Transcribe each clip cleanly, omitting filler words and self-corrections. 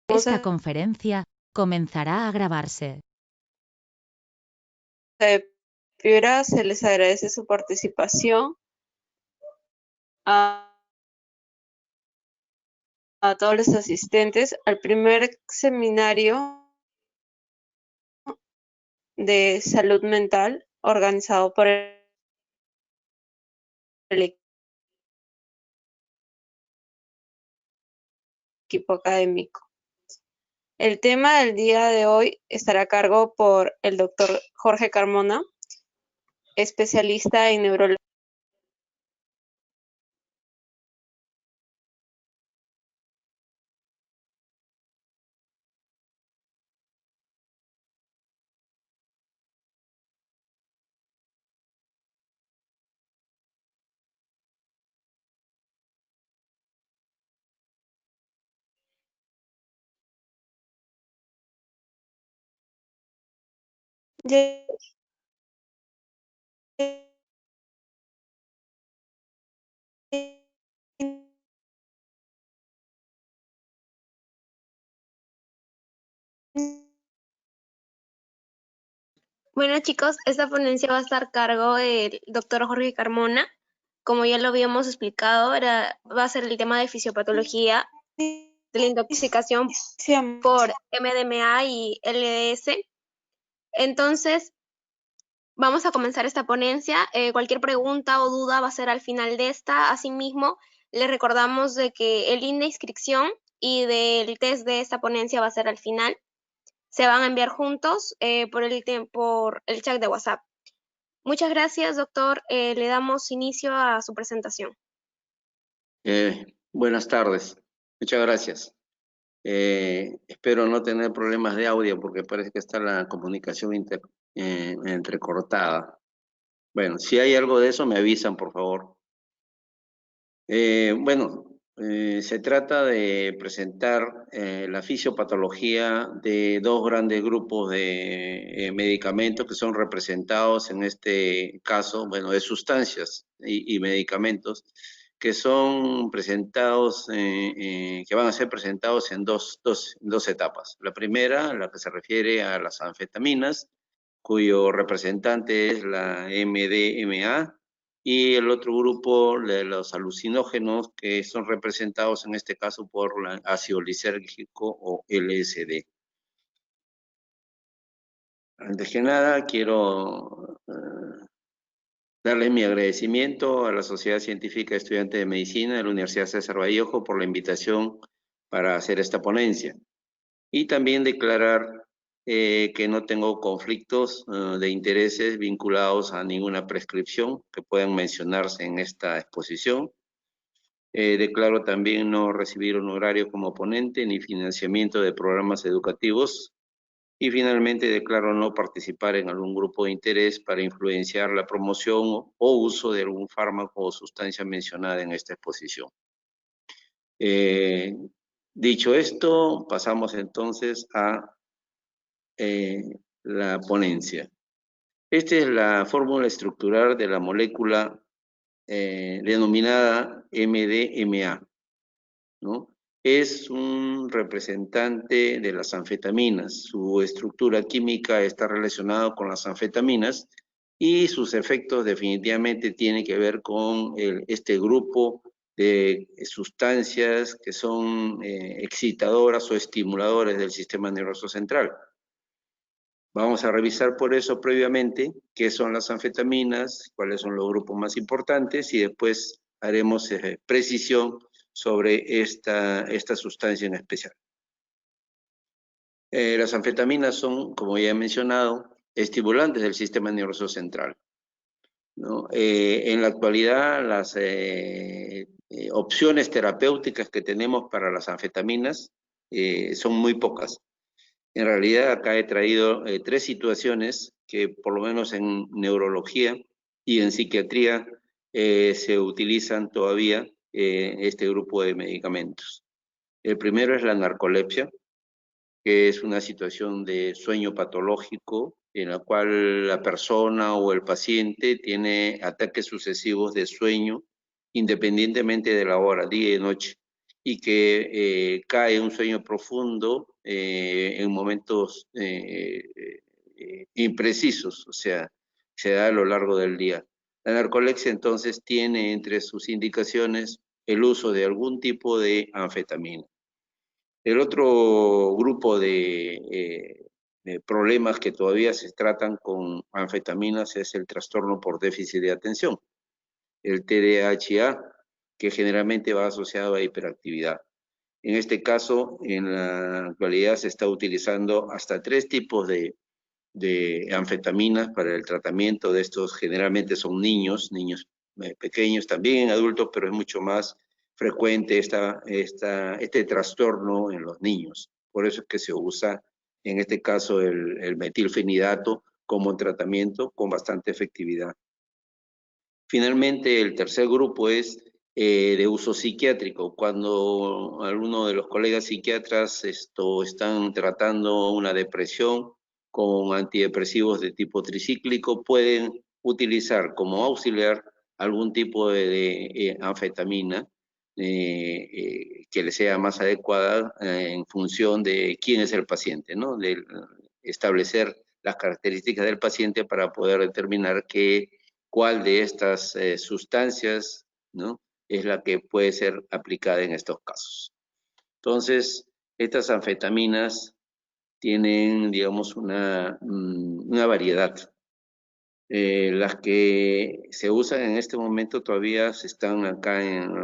Esta conferencia comenzará a grabarse. Piura, se les agradece su participación. A todos los asistentes al primer seminario de salud mental organizado por el equipo académico. El tema del día de hoy estará a cargo por el doctor Jorge Carmona, especialista en neurología. Bueno, chicos, esta ponencia va a estar a cargo del doctor Jorge Carmona. Como ya lo habíamos explicado, va a ser el tema de fisiopatología de la intoxicación por MDMA y LSD. Entonces, vamos a comenzar esta ponencia. Cualquier pregunta o duda va a ser al final de esta. Asimismo, les recordamos de que el link de inscripción y del test de esta ponencia va a ser al final. Se van a enviar juntos por el chat de WhatsApp. Muchas gracias, doctor. Le damos inicio a su presentación. Buenas tardes. Muchas gracias. Espero no tener problemas de audio porque parece que está la comunicación entrecortada. Bueno, si hay algo de eso me avisan, por favor. Se trata de presentar la fisiopatología de dos grandes grupos de medicamentos que son representados en este caso, de sustancias y medicamentos que son presentados, que van a ser presentados en dos etapas. La primera, la que se refiere a las anfetaminas, cuyo representante es la MDMA, y el otro grupo de los alucinógenos que son representados en este caso por el ácido lisérgico o LSD. Antes que nada, quiero darle mi agradecimiento a la Sociedad Científica Estudiante de Medicina de la Universidad César Vallejo por la invitación para hacer esta ponencia. Y también declarar que no tengo conflictos de intereses vinculados a ninguna prescripción que puedan mencionarse en esta exposición. Declaro también no recibir honorario como ponente ni financiamiento de programas educativos. Y finalmente declaro no participar en algún grupo de interés para influenciar la promoción o uso de algún fármaco o sustancia mencionada en esta exposición. Dicho esto, pasamos entonces a la ponencia. Esta es la fórmula estructural de la molécula denominada MDMA, ¿no? Es un representante de las anfetaminas. Su estructura química está relacionada con las anfetaminas y sus efectos definitivamente tienen que ver con este grupo de sustancias que son excitadoras o estimuladores del sistema nervioso central. Vamos a revisar por eso previamente qué son las anfetaminas, cuáles son los grupos más importantes y después haremos precisión sobre esta sustancia en especial. Las anfetaminas son, como ya he mencionado, estimulantes del sistema nervioso central, ¿no? En la actualidad, las opciones terapéuticas que tenemos para las anfetaminas son muy pocas. En realidad, acá he traído tres situaciones que, por lo menos en neurología y en psiquiatría, se utilizan todavía este grupo de medicamentos. El primero es la narcolepsia, que es una situación de sueño patológico en la cual la persona o el paciente tiene ataques sucesivos de sueño independientemente de la hora, día y noche, y que cae un sueño profundo en momentos imprecisos, o sea, se da a lo largo del día. La narcolepsia entonces tiene entre sus indicaciones el uso de algún tipo de anfetamina. El otro grupo de problemas que todavía se tratan con anfetaminas es el trastorno por déficit de atención, el TDAH, que generalmente va asociado a hiperactividad. En este caso, en la actualidad se está utilizando hasta 3 tipos de anfetaminas para el tratamiento de estos. Generalmente son niños pequeños, también adultos, pero es mucho más frecuente este trastorno en los niños. Por eso es que se usa, en este caso, el metilfenidato como tratamiento con bastante efectividad. Finalmente, el tercer grupo es de uso psiquiátrico. Cuando algunos de los colegas psiquiatras están tratando una depresión con antidepresivos de tipo tricíclico, pueden utilizar como auxiliar algún tipo de anfetamina que le sea más adecuada en función de quién es el paciente, ¿no? De establecer las características del paciente para poder determinar cuál de estas sustancias, ¿no?, es la que puede ser aplicada en estos casos. Entonces, estas anfetaminas tienen, digamos, una variedad. Las que se usan en este momento todavía están acá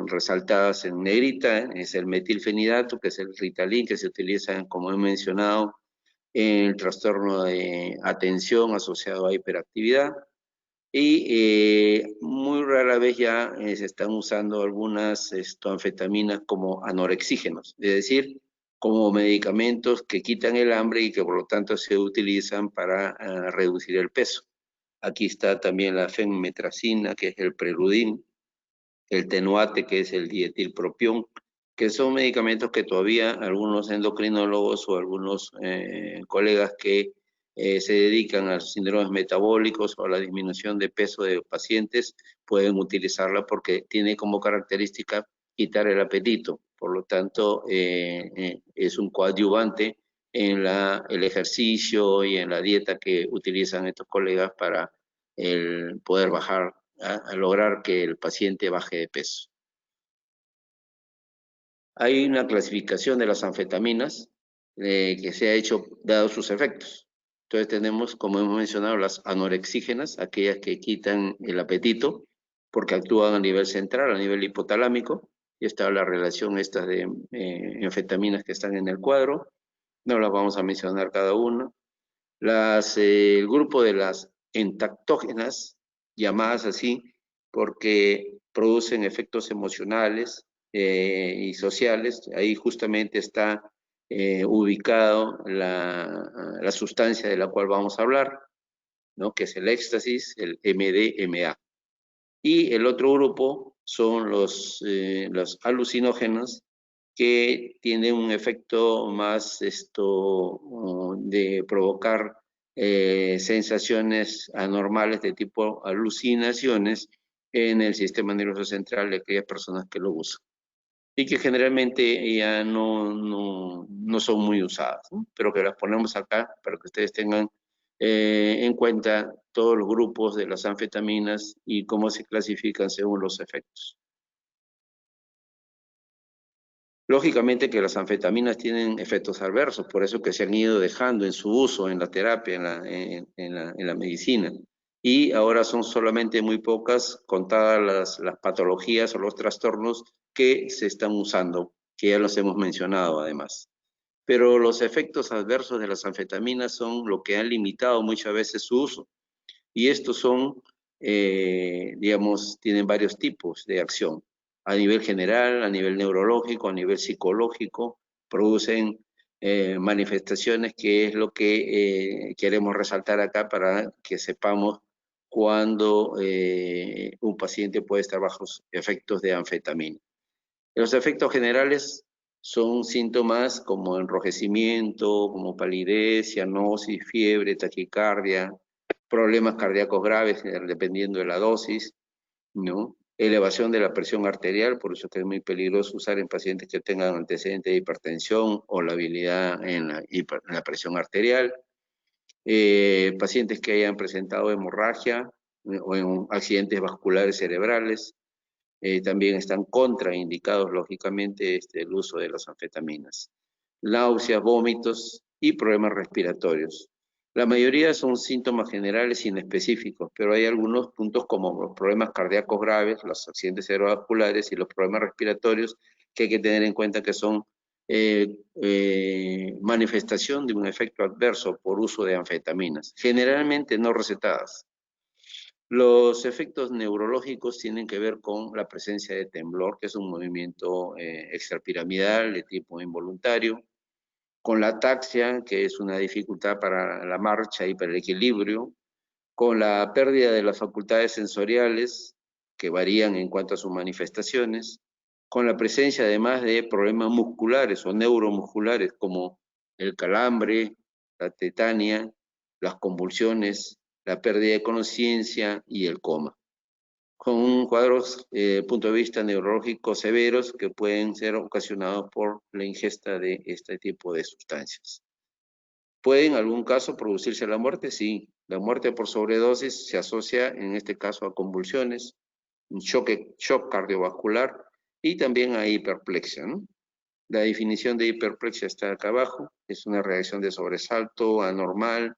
resaltadas en negrita, es el metilfenidato, que es el Ritalin, que se utiliza, como he mencionado, en el trastorno de atención asociado a hiperactividad. Y muy rara vez ya se están usando algunas anfetaminas como anorexígenos, es decir, como medicamentos que quitan el hambre y que por lo tanto se utilizan para reducir el peso. Aquí está también la fenmetracina, que es el Preludin, el Tenuate, que es el dietilpropión, que son medicamentos que todavía algunos endocrinólogos o algunos colegas que se dedican a los síndromes metabólicos o a la disminución de peso de pacientes pueden utilizarla porque tiene como característica quitar el apetito. Por lo tanto, es un coadyuvante en el ejercicio y en la dieta que utilizan estos colegas para poder bajar, a lograr que el paciente baje de peso. Hay una clasificación de las anfetaminas que se ha hecho dado sus efectos. Entonces tenemos, como hemos mencionado, las anorexígenas, aquellas que quitan el apetito porque actúan a nivel central, a nivel hipotalámico, y está la relación estas de anfetaminas que están en el cuadro. No las vamos a mencionar cada una. El grupo de las entactógenas, llamadas así, porque producen efectos emocionales y sociales. Ahí justamente está ubicado la sustancia de la cual vamos a hablar, ¿no?, que es el éxtasis, el MDMA. Y el otro grupo son los alucinógenos, que tienen un efecto más de provocar sensaciones anormales de tipo alucinaciones en el sistema nervioso central de aquellas personas que lo usan. Y que generalmente ya no son muy usadas, ¿no?, pero que las ponemos acá para que ustedes tengan en cuenta todos los grupos de las anfetaminas y cómo se clasifican según los efectos. Lógicamente que las anfetaminas tienen efectos adversos, por eso que se han ido dejando en su uso en la terapia, en la medicina. Y ahora son solamente muy pocas, contadas las patologías o los trastornos que se están usando, que ya los hemos mencionado además. Pero los efectos adversos de las anfetaminas son lo que han limitado muchas veces su uso. Y estos son, digamos, tienen varios tipos de acción. A nivel general, a nivel neurológico, a nivel psicológico, producen manifestaciones, que es lo que queremos resaltar acá para que sepamos cuando un paciente puede estar bajo efectos de anfetamina. Los efectos generales son síntomas como enrojecimiento, como palidez, cianosis, fiebre, taquicardia, problemas cardíacos graves dependiendo de la dosis, ¿no? elevación de la presión arterial, por eso que es muy peligroso usar en pacientes que tengan antecedentes de hipertensión o labilidad en la presión arterial. Pacientes que hayan presentado hemorragia o en accidentes vasculares cerebrales, también están contraindicados, lógicamente, el uso de las anfetaminas. Náuseas, vómitos y problemas respiratorios. La mayoría son síntomas generales inespecíficos, pero hay algunos puntos como los problemas cardíacos graves, los accidentes cerebrovasculares y los problemas respiratorios que hay que tener en cuenta que son manifestación de un efecto adverso por uso de anfetaminas, generalmente no recetadas. Los efectos neurológicos tienen que ver con la presencia de temblor, que es un movimiento extrapiramidal de tipo involuntario, con la ataxia, que es una dificultad para la marcha y para el equilibrio, con la pérdida de las facultades sensoriales, que varían en cuanto a sus manifestaciones, con la presencia además de problemas musculares o neuromusculares, como el calambre, la tetania, las convulsiones, la pérdida de conciencia y el coma, con cuadros punto de vista neurológico severos que pueden ser ocasionados por la ingesta de este tipo de sustancias. ¿Puede en algún caso producirse la muerte? Sí. La muerte por sobredosis se asocia en este caso a convulsiones, un shock cardiovascular y también a hiperplexia, ¿no? La definición de hiperplexia está acá abajo. Es una reacción de sobresalto anormal,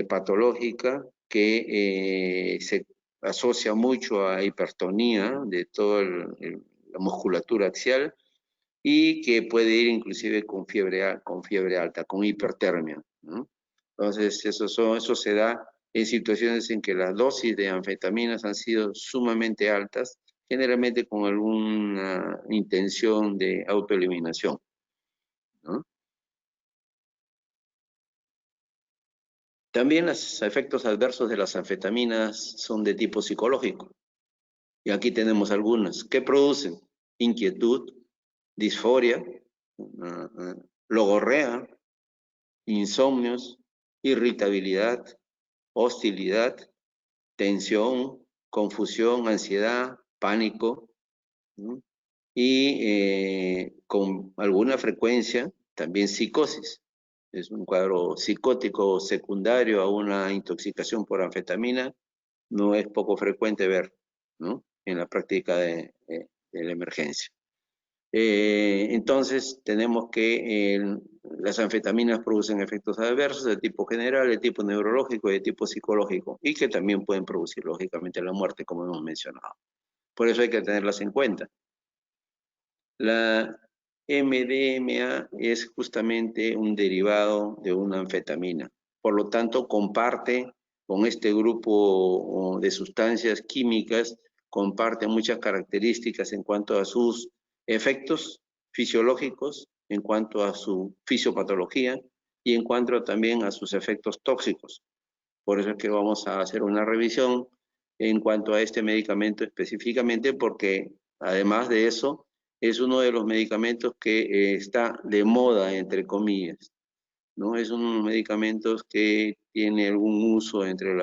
patológica, que se asocia mucho a hipertonía de toda la musculatura axial y que puede ir inclusive con fiebre alta, con hipertermia, ¿no? Entonces, eso se da en situaciones en que las dosis de anfetaminas han sido sumamente altas, generalmente con alguna intención de autoeliminación, ¿no? También los efectos adversos de las anfetaminas son de tipo psicológico. Y aquí tenemos algunas. ¿Qué producen? Inquietud, disforia, logorrea, insomnios, irritabilidad, hostilidad, tensión, confusión, ansiedad, pánico, ¿no? Y con alguna frecuencia también psicosis. Es un cuadro psicótico secundario a una intoxicación por anfetamina, no es poco frecuente ver, ¿no?, en la práctica de la emergencia. Entonces, tenemos que las anfetaminas producen efectos adversos de tipo general, de tipo neurológico y de tipo psicológico, y que también pueden producir, lógicamente, la muerte, como hemos mencionado. Por eso hay que tenerlas en cuenta. La MDMA es justamente un derivado de una anfetamina. Por lo tanto, comparte con este grupo de sustancias químicas, comparte muchas características en cuanto a sus efectos fisiológicos, en cuanto a su fisiopatología y en cuanto también a sus efectos tóxicos. Por eso es que vamos a hacer una revisión en cuanto a este medicamento específicamente, porque además de eso, es uno de los medicamentos que está de moda, entre comillas, ¿no? Es uno de los medicamentos que tiene algún uso entre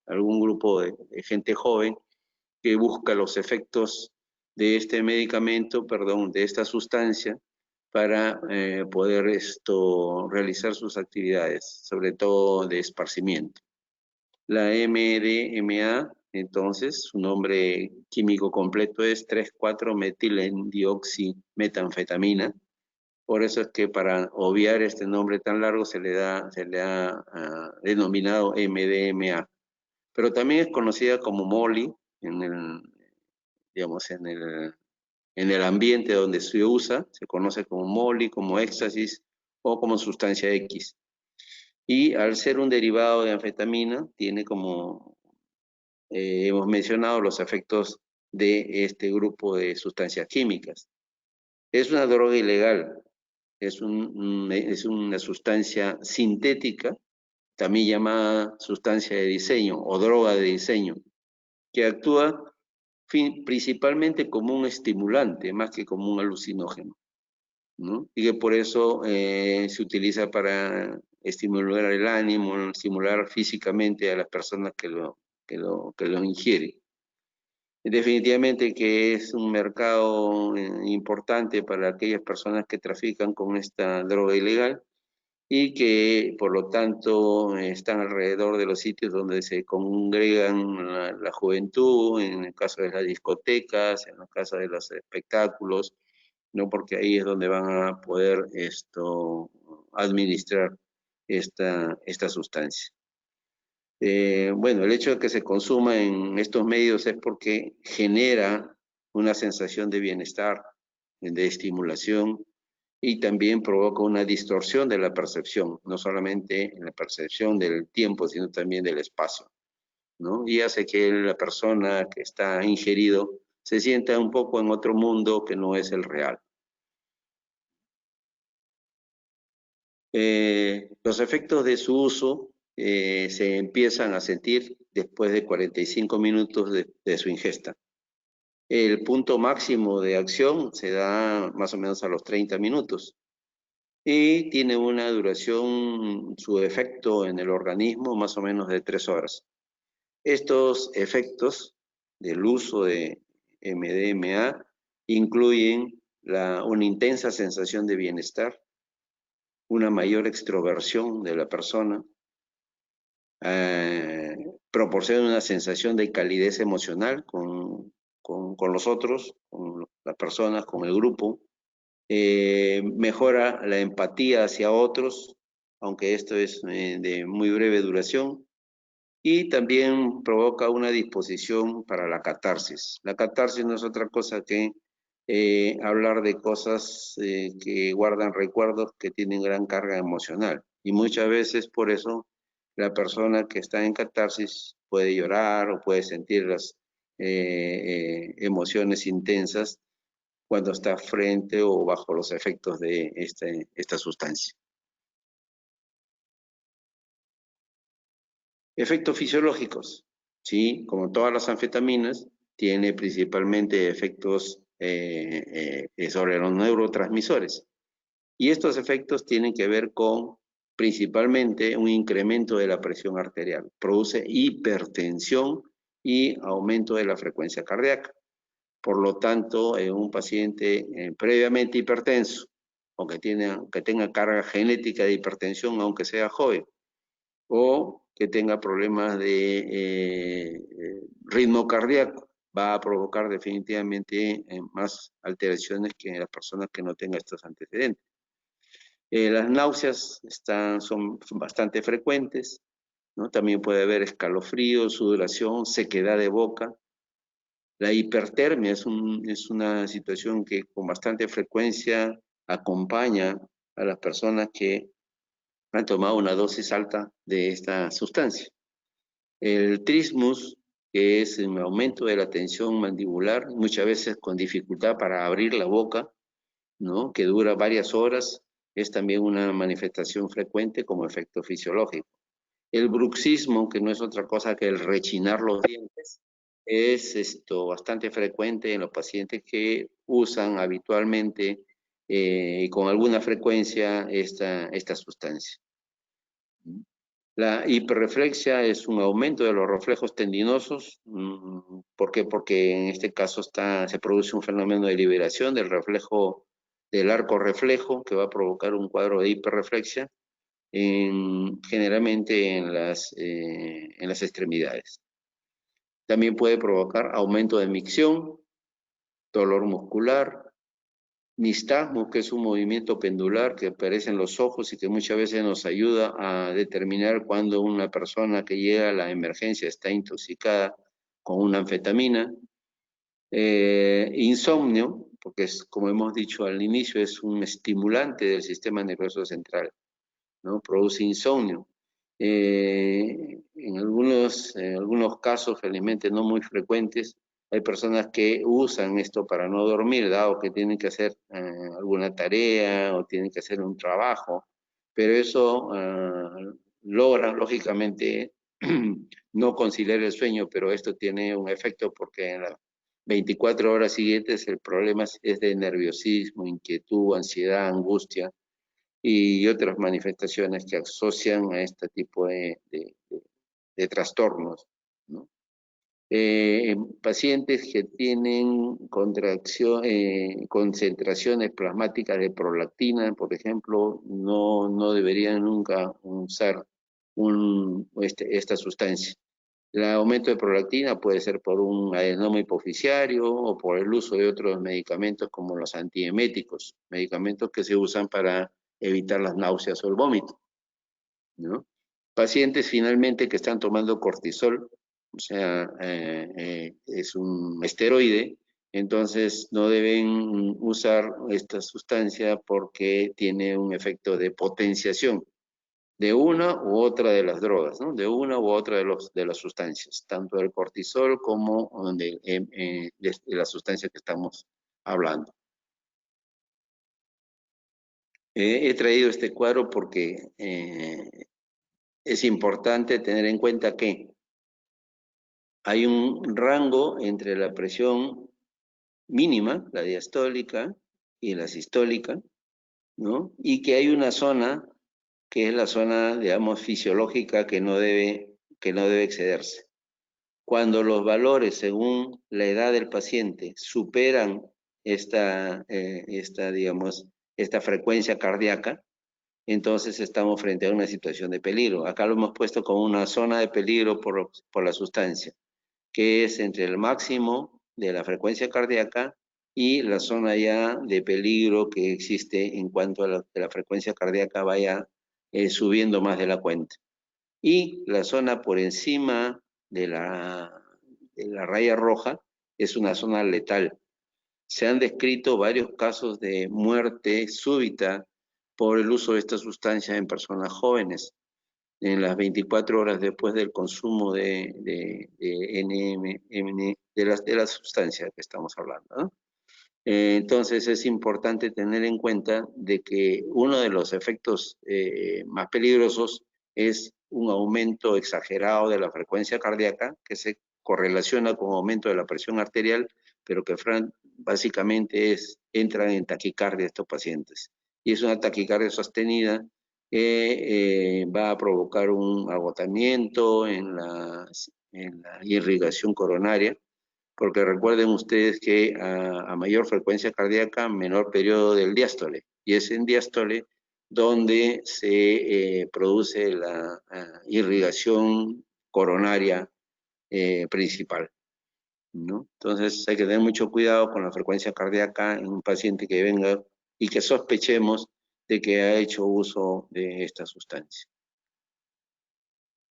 algún grupo de gente joven que busca los efectos de este medicamento, perdón, de esta sustancia, para poder realizar sus actividades, sobre todo de esparcimiento. La MDMA, entonces, su nombre químico completo es 3,4-metilendioximetanfetamina. Por eso es que para obviar este nombre tan largo se le ha denominado MDMA. Pero también es conocida como Molly digamos, en el ambiente donde se usa, se conoce como Molly, como éxtasis o como sustancia X. Y al ser un derivado de anfetamina, tiene como hemos mencionado los efectos de este grupo de sustancias químicas. Es una droga ilegal, es una sustancia sintética, también llamada sustancia de diseño o droga de diseño, que actúa principalmente como un estimulante, más que como un alucinógeno, ¿no? Y que por eso se utiliza para estimular el ánimo, estimular físicamente a las personas que lo ingieren. Definitivamente que es un mercado importante para aquellas personas que trafican con esta droga ilegal y que por lo tanto están alrededor de los sitios donde se congregan la juventud, en el caso de las discotecas, en el caso de los espectáculos, ¿no? Porque ahí es donde van a poder administrar esta sustancia. Bueno, el hecho de que se consuma en estos medios es porque genera una sensación de bienestar, de estimulación, y también provoca una distorsión de la percepción, no solamente en la percepción del tiempo, sino también del espacio, ¿no? Y hace que la persona que está ingerido se sienta un poco en otro mundo que no es el real. Los efectos de su uso se empiezan a sentir después de 45 minutos de su ingesta. El punto máximo de acción se da más o menos a los 30 minutos y tiene una duración, su efecto en el organismo, más o menos de 3 horas. Estos efectos del uso de MDMA incluyen una intensa sensación de bienestar, una mayor extroversión de la persona, proporciona una sensación de calidez emocional con los otros, con las personas, con el grupo, mejora la empatía hacia otros, aunque esto es de muy breve duración, y también provoca una disposición para la catarsis. La catarsis no es otra cosa que hablar de cosas que guardan recuerdos que tienen gran carga emocional. Y muchas veces por eso la persona que está en catarsis puede llorar o puede sentir las emociones intensas cuando está frente o bajo los efectos de esta sustancia. Efectos fisiológicos, ¿sí? Como todas las anfetaminas, tiene principalmente efectos sobre los neurotransmisores. Y estos efectos tienen que ver con principalmente un incremento de la presión arterial. Produce hipertensión y aumento de la frecuencia cardíaca. Por lo tanto, un paciente previamente hipertenso o que tenga carga genética de hipertensión, aunque sea joven, o que tenga problemas de ritmo cardíaco, va a provocar definitivamente más alteraciones que en las personas que no tengan estos antecedentes. Las náuseas son bastante frecuentes, ¿no? También puede haber escalofrío, sudoración, sequedad de boca. La hipertermia es una situación que con bastante frecuencia acompaña a las personas que han tomado una dosis alta de esta sustancia. El trismus, que es un aumento de la tensión mandibular, muchas veces con dificultad para abrir la boca, ¿no? Que dura varias horas, es también una manifestación frecuente como efecto fisiológico. El bruxismo, que no es otra cosa que el rechinar los dientes, es bastante frecuente en los pacientes que usan habitualmente y con alguna frecuencia esta sustancia. La hiperreflexia es un aumento de los reflejos tendinosos. ¿Por qué? Porque en este caso se produce un fenómeno de liberación del reflejo, del arco reflejo, que va a provocar un cuadro de hiperreflexia, generalmente en las extremidades. También puede provocar aumento de micción, dolor muscular, nistagmo, que es un movimiento pendular que aparece en los ojos y que muchas veces nos ayuda a determinar cuando una persona que llega a la emergencia está intoxicada con una anfetamina. Insomnio, porque como hemos dicho al inicio, es un estimulante del sistema nervioso central, ¿no? Produce insomnio. En algunos casos, felizmente no muy frecuentes, hay personas que usan esto para no dormir, dado que tienen que hacer alguna tarea o tienen que hacer un trabajo, pero eso logra, lógicamente, no conciliar el sueño, pero esto tiene un efecto porque en las 24 horas siguientes el problema es de nerviosismo, inquietud, ansiedad, angustia y otras manifestaciones que asocian a este tipo de trastornos, ¿no? En pacientes que tienen concentraciones plasmáticas de prolactina, por ejemplo, no deberían nunca usar esta sustancia. El aumento de prolactina puede ser por un adenoma hipoficiario o por el uso de otros medicamentos como los antieméticos, medicamentos que se usan para evitar las náuseas o el vómito, ¿no? Pacientes finalmente que están tomando cortisol, o sea, es un esteroide, entonces no deben usar esta sustancia porque tiene un efecto de potenciación de una u otra de las drogas, ¿no? De una u otra de las sustancias, tanto del cortisol como de la sustancia que estamos hablando. He traído este cuadro porque es importante tener en cuenta que hay un rango entre la presión mínima, la diastólica, y la sistólica, ¿no? Y que hay una zona que es la zona, digamos, fisiológica que no debe excederse. Cuando los valores, según la edad del paciente, superan esta frecuencia cardíaca, entonces estamos frente a una situación de peligro. Acá lo hemos puesto como una zona de peligro por la sustancia, que es entre el máximo de la frecuencia cardíaca y la zona ya de peligro que existe en cuanto a que la frecuencia cardíaca vaya subiendo más de la cuenta. Y la zona por encima de la raya roja es una zona letal. Se han descrito varios casos de muerte súbita por el uso de esta sustancia en personas jóvenes, en las 24 horas después del consumo de la sustancia que estamos hablando, ¿no? Entonces es importante tener en cuenta de que uno de los efectos más peligrosos es un aumento exagerado de la frecuencia cardíaca que se correlaciona con aumento de la presión arterial, pero que básicamente entran en taquicardia estos pacientes. Y es una taquicardia sostenida que va a provocar un agotamiento en la irrigación coronaria, porque recuerden ustedes que a mayor frecuencia cardíaca, menor periodo del diástole, y es en diástole donde se produce la irrigación coronaria principal, ¿no? Entonces hay que tener mucho cuidado con la frecuencia cardíaca en un paciente que venga y que sospechemos de que ha hecho uso de esta sustancia.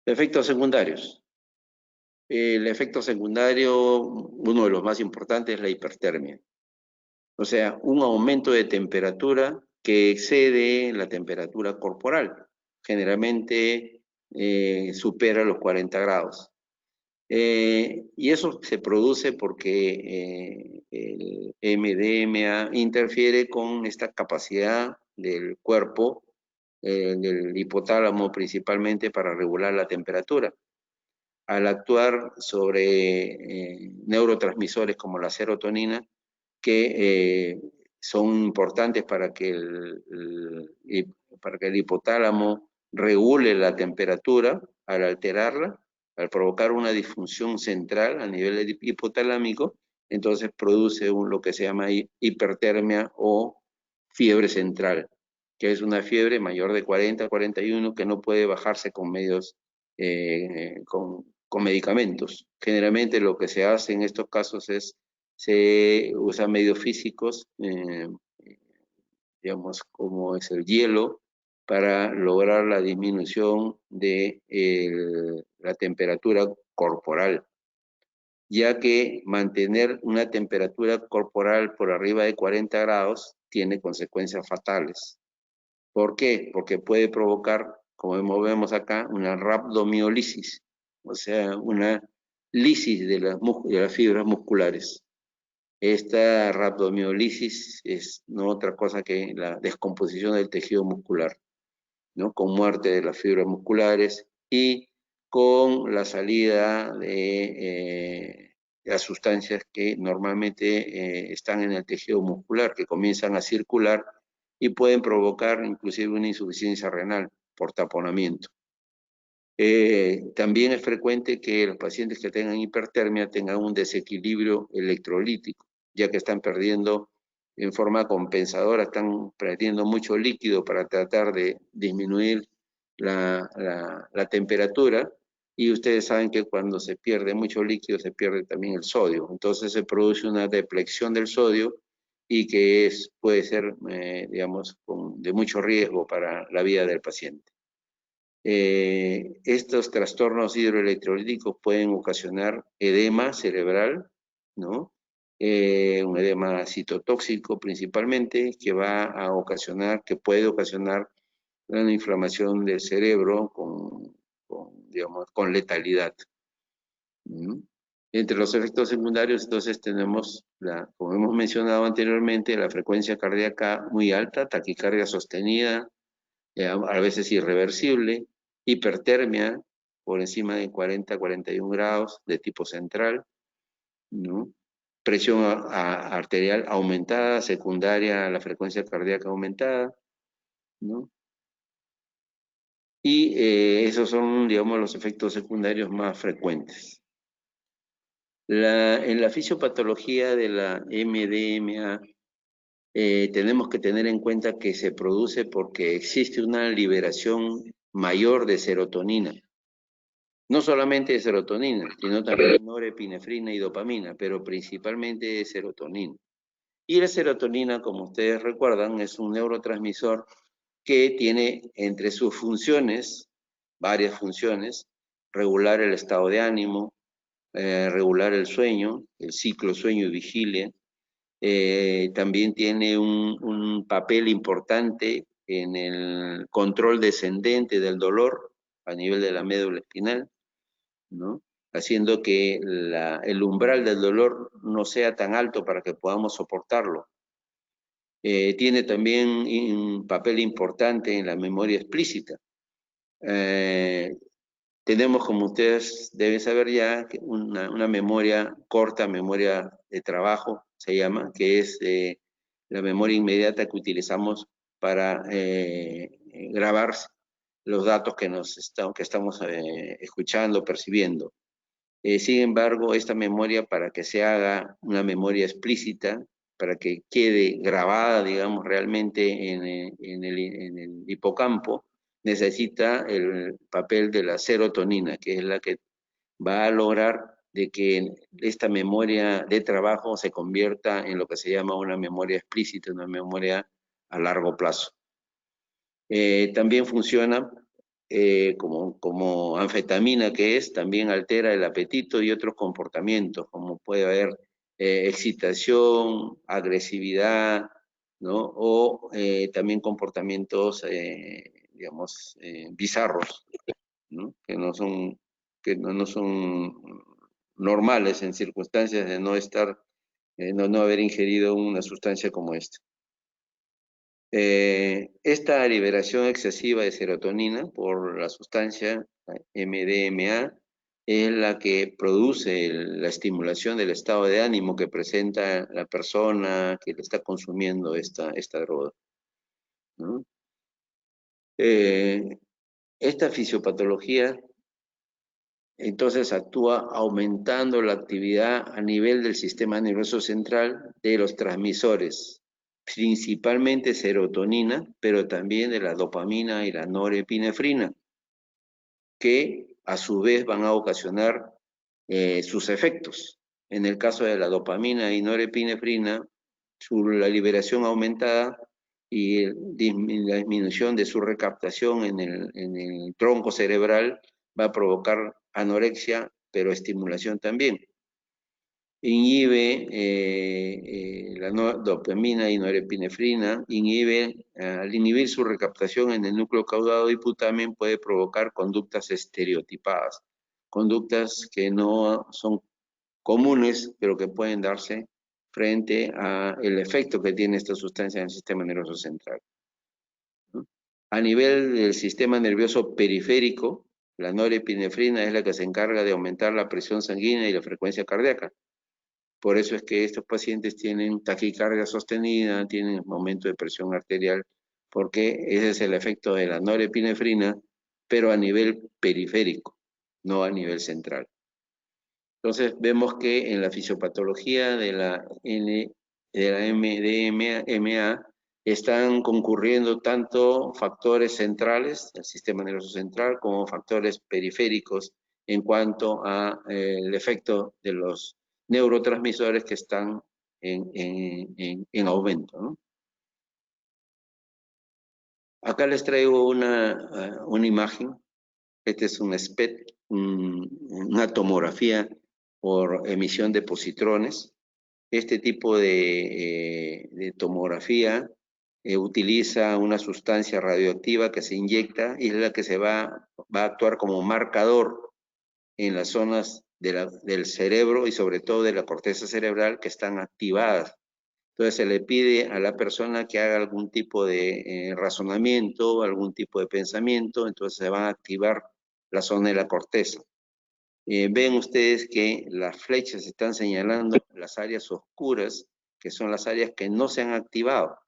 Efectos secundarios. El efecto secundario, uno de los más importantes, es la hipertermia. O sea, un aumento de temperatura que excede la temperatura corporal. Generalmente supera los 40 grados. Y eso se produce porque el MDMA interfiere con esta capacidad del cuerpo, del hipotálamo principalmente, para regular la temperatura. Al actuar sobre neurotransmisores como la serotonina, que son importantes para que el hipotálamo regule la temperatura al alterarla, al provocar una disfunción central a nivel hipotalámico, entonces produce lo que se llama hipertermia o fiebre central, que es una fiebre mayor de 40 a 41 que no puede bajarse con medios, con medicamentos. Generalmente lo que se hace en estos casos es, se usan medios físicos, digamos, como es el hielo, para lograr la disminución de la temperatura corporal, ya que mantener una temperatura corporal por arriba de 40 grados tiene consecuencias fatales. ¿Por qué? Porque puede provocar, como vemos acá, una rhabdomiólisis, o sea, una lisis de las fibras musculares. Esta rhabdomiólisis es no otra cosa que la descomposición del tejido muscular, ¿no? Con muerte de las fibras musculares y con la salida de las sustancias que normalmente están en el tejido muscular, que comienzan a circular y pueden provocar inclusive una insuficiencia renal por taponamiento. También es frecuente que los pacientes que tengan hipertermia tengan un desequilibrio electrolítico, ya que están perdiendo en forma compensadora, están perdiendo mucho líquido para tratar de disminuir la temperatura, y ustedes saben que cuando se pierde mucho líquido se pierde también el sodio, entonces se produce una depleción del sodio y que puede ser, digamos, de mucho riesgo para la vida del paciente. Estos trastornos hidroelectrolíticos pueden ocasionar edema cerebral, ¿no? Un edema citotóxico principalmente, que puede ocasionar una inflamación del cerebro digamos, con letalidad. ¿Mm? Entre los efectos secundarios, entonces, tenemos, como hemos mencionado anteriormente, la frecuencia cardíaca muy alta, taquicardia sostenida, a veces irreversible, hipertermia por encima de 40-41 grados de tipo central, ¿no? Presión arterial aumentada, secundaria a la frecuencia cardíaca aumentada, ¿no? Y esos son, digamos, los efectos secundarios más frecuentes. En la fisiopatología de la MDMA, tenemos que tener en cuenta que se produce porque existe una liberación mayor de serotonina. No solamente de serotonina, sino también de norepinefrina y dopamina, pero principalmente de serotonina. Y la serotonina, como ustedes recuerdan, es un neurotransmisor que tiene entre sus funciones, varias funciones, regular el estado de ánimo, regular el sueño, el ciclo sueño y vigilia. También tiene un papel importante en el control descendente del dolor a nivel de la médula espinal, ¿no? Haciendo que el umbral del dolor no sea tan alto para que podamos soportarlo. Tiene también un papel importante en la memoria explícita. Tenemos, como ustedes deben saber ya, una memoria corta, memoria de trabajo, se llama, que es la memoria inmediata que utilizamos para grabar los datos que estamos escuchando, percibiendo. Sin embargo, esta memoria, para que se haga una memoria explícita, para que quede grabada, digamos, realmente en el hipocampo, necesita el papel de la serotonina, que es la que va a lograr de que esta memoria de trabajo se convierta en lo que se llama una memoria explícita, una memoria a largo plazo. También funciona como anfetamina, que también altera el apetito y otros comportamientos, como puede haber excitación, agresividad, ¿no? O también comportamientos, digamos, bizarros, ¿no? Que no son normales en circunstancias de no haber ingerido una sustancia como esta. Esta liberación excesiva de serotonina por la sustancia MDMA es la que produce la estimulación del estado de ánimo que presenta la persona que está consumiendo esta droga, ¿no? Esta fisiopatología entonces actúa aumentando la actividad a nivel del sistema nervioso central de los transmisores, principalmente serotonina, pero también de la dopamina y la norepinefrina, que a su vez van a ocasionar sus efectos. En el caso de la dopamina y norepinefrina, la liberación aumentada y la disminución de su recaptación en el tronco cerebral va a provocar anorexia, pero estimulación también. Inhibe la dopamina y norepinefrina, al inhibir su recaptación en el núcleo caudado hipotálamo puede provocar conductas estereotipadas, conductas que no son comunes, pero que pueden darse frente al efecto que tiene esta sustancia en el sistema nervioso central, ¿no? A nivel del sistema nervioso periférico, la norepinefrina es la que se encarga de aumentar la presión sanguínea y la frecuencia cardíaca. Por eso es que estos pacientes tienen taquicardia sostenida, tienen aumento de presión arterial, porque ese es el efecto de la norepinefrina pero a nivel periférico, no a nivel central. Entonces vemos que en la fisiopatología de la MDMA están concurriendo tanto factores centrales del sistema nervioso central como factores periféricos en cuanto a el efecto de los neurotransmisores que están en aumento, ¿no? Acá les traigo una imagen. Este es un SPECT, una tomografía por emisión de positrones. Este tipo de tomografía utiliza una sustancia radioactiva que se inyecta y es la que va a actuar como marcador en las zonas del cerebro y sobre todo de la corteza cerebral que están activadas. Entonces se le pide a la persona que haga algún tipo de razonamiento, algún tipo de pensamiento, entonces se va a activar la zona de la corteza. Ven ustedes que las flechas están señalando las áreas oscuras, que son las áreas que no se han activado,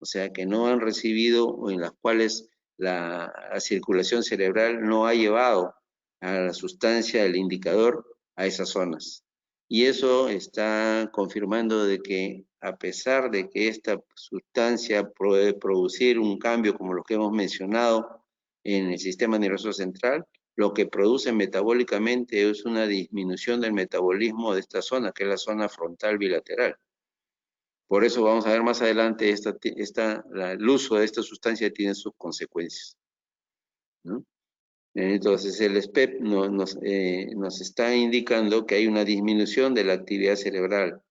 o sea, que no han recibido o en las cuales la circulación cerebral no ha llevado a la sustancia del indicador a esas zonas. Y eso está confirmando de que a pesar de que esta sustancia puede producir un cambio como lo que hemos mencionado en el sistema nervioso central, lo que produce metabólicamente es una disminución del metabolismo de esta zona, que es la zona frontal bilateral. Por eso vamos a ver más adelante el uso de esta sustancia tiene sus consecuencias, ¿no? Entonces el SPEP nos está indicando que hay una disminución de la actividad cerebral,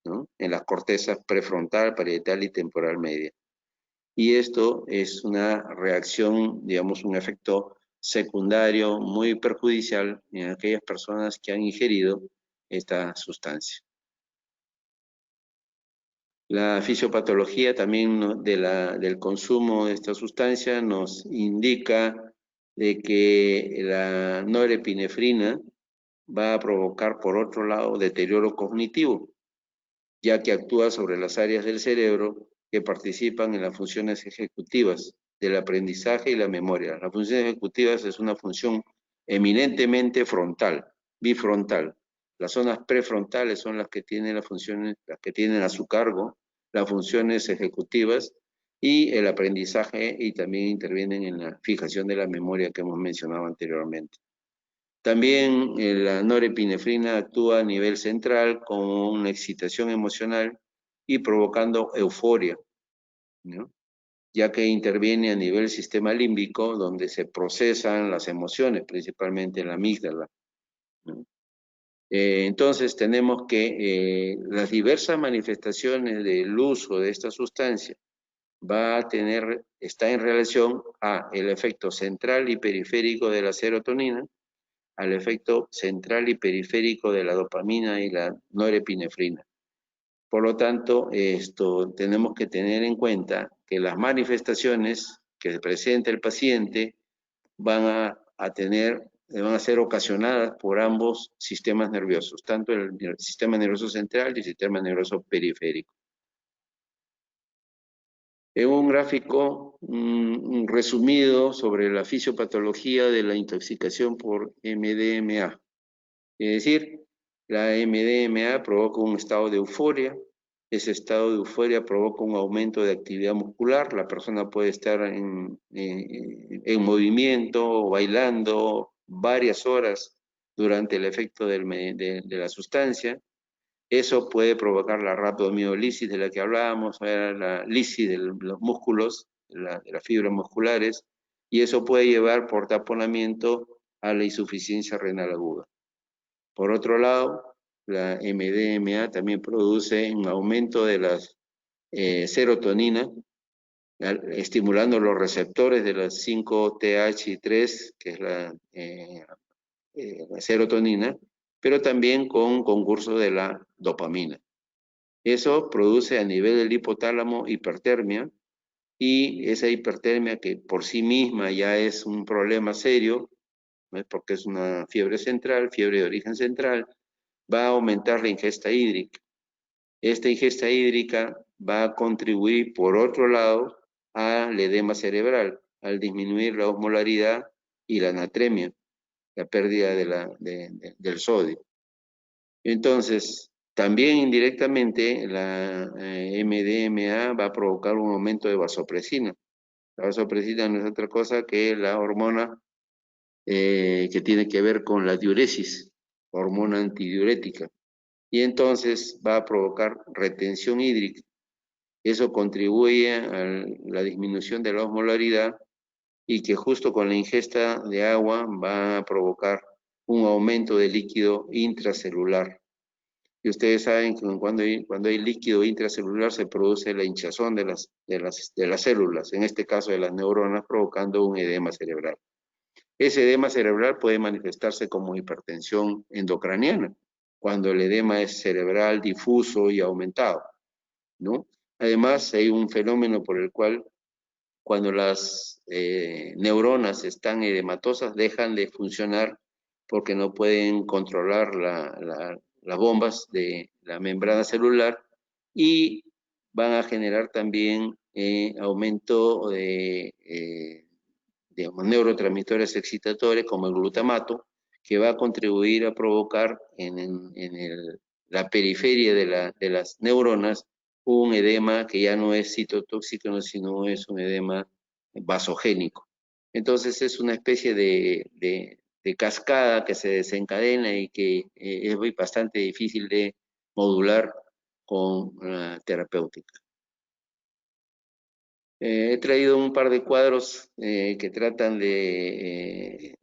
¿no? En las cortezas prefrontal, parietal y temporal media. Y esto es una reacción, digamos, un efecto secundario muy perjudicial en aquellas personas que han ingerido esta sustancia. La fisiopatología también del consumo de esta sustancia nos indica de que la norepinefrina va a provocar, por otro lado, deterioro cognitivo, ya que actúa sobre las áreas del cerebro que participan en las funciones ejecutivas del aprendizaje y la memoria. Las funciones ejecutivas es una función eminentemente frontal, bifrontal. Las zonas prefrontales son las que tienen las funciones, las que tienen a su cargo las funciones ejecutivas y el aprendizaje, y también intervienen en la fijación de la memoria que hemos mencionado anteriormente. También la norepinefrina actúa a nivel central como una excitación emocional y provocando euforia, ¿no? Ya que interviene a nivel sistema límbico, donde se procesan las emociones, principalmente en la amígdala, ¿no? Entonces tenemos que las diversas manifestaciones del uso de esta sustancia está en relación a el efecto central y periférico de la serotonina, al efecto central y periférico de la dopamina y la norepinefrina. Por lo tanto, tenemos que tener en cuenta que las manifestaciones que presenta el paciente van a ser ocasionadas por ambos sistemas nerviosos, tanto el sistema nervioso central y el sistema nervioso periférico. En un gráfico resumido sobre la fisiopatología de la intoxicación por MDMA. Es decir, la MDMA provoca un estado de euforia. Ese estado de euforia provoca un aumento de actividad muscular. La persona puede estar en movimiento o bailando varias horas durante el efecto de la sustancia. Eso puede provocar la rhabdomiolisis de la que hablábamos, la lisis de los músculos, de las fibras musculares, y eso puede llevar por taponamiento a la insuficiencia renal aguda. Por otro lado, la MDMA también produce un aumento de la serotonina, estimulando los receptores de las 5-TH3, que es la serotonina, pero también con concurso de la dopamina. Eso produce a nivel del hipotálamo hipertermia, y esa hipertermia, que por sí misma ya es un problema serio, ¿no? Porque es una fiebre central, fiebre de origen central, va a aumentar la ingesta hídrica. Esta ingesta hídrica va a contribuir, por otro lado, al edema cerebral, al disminuir la osmolaridad y la natremia, la pérdida del sodio. Entonces, también indirectamente la MDMA va a provocar un aumento de vasopresina. La vasopresina no es otra cosa que la hormona que tiene que ver con la diuresis, hormona antidiurética. Y entonces va a provocar retención hídrica. Eso contribuye a la disminución de la osmolaridad y que justo con la ingesta de agua va a provocar un aumento de líquido intracelular. Y ustedes saben que cuando hay líquido intracelular se produce la hinchazón de las células, en este caso de las neuronas, provocando un edema cerebral. Ese edema cerebral puede manifestarse como hipertensión endocraniana, cuando el edema es cerebral, difuso y aumentado, ¿no? Además, hay un fenómeno por el cual cuando las neuronas están edematosas dejan de funcionar porque no pueden controlar las bombas de la membrana celular y van a generar también aumento de neurotransmisores excitatorios como el glutamato, que va a contribuir a provocar en la periferia de las neuronas un edema que ya no es citotóxico, sino es un edema vasogénico. Entonces es una especie de cascada que se desencadena y que es bastante difícil de modular con terapéutica. He traído un par de cuadros que tratan de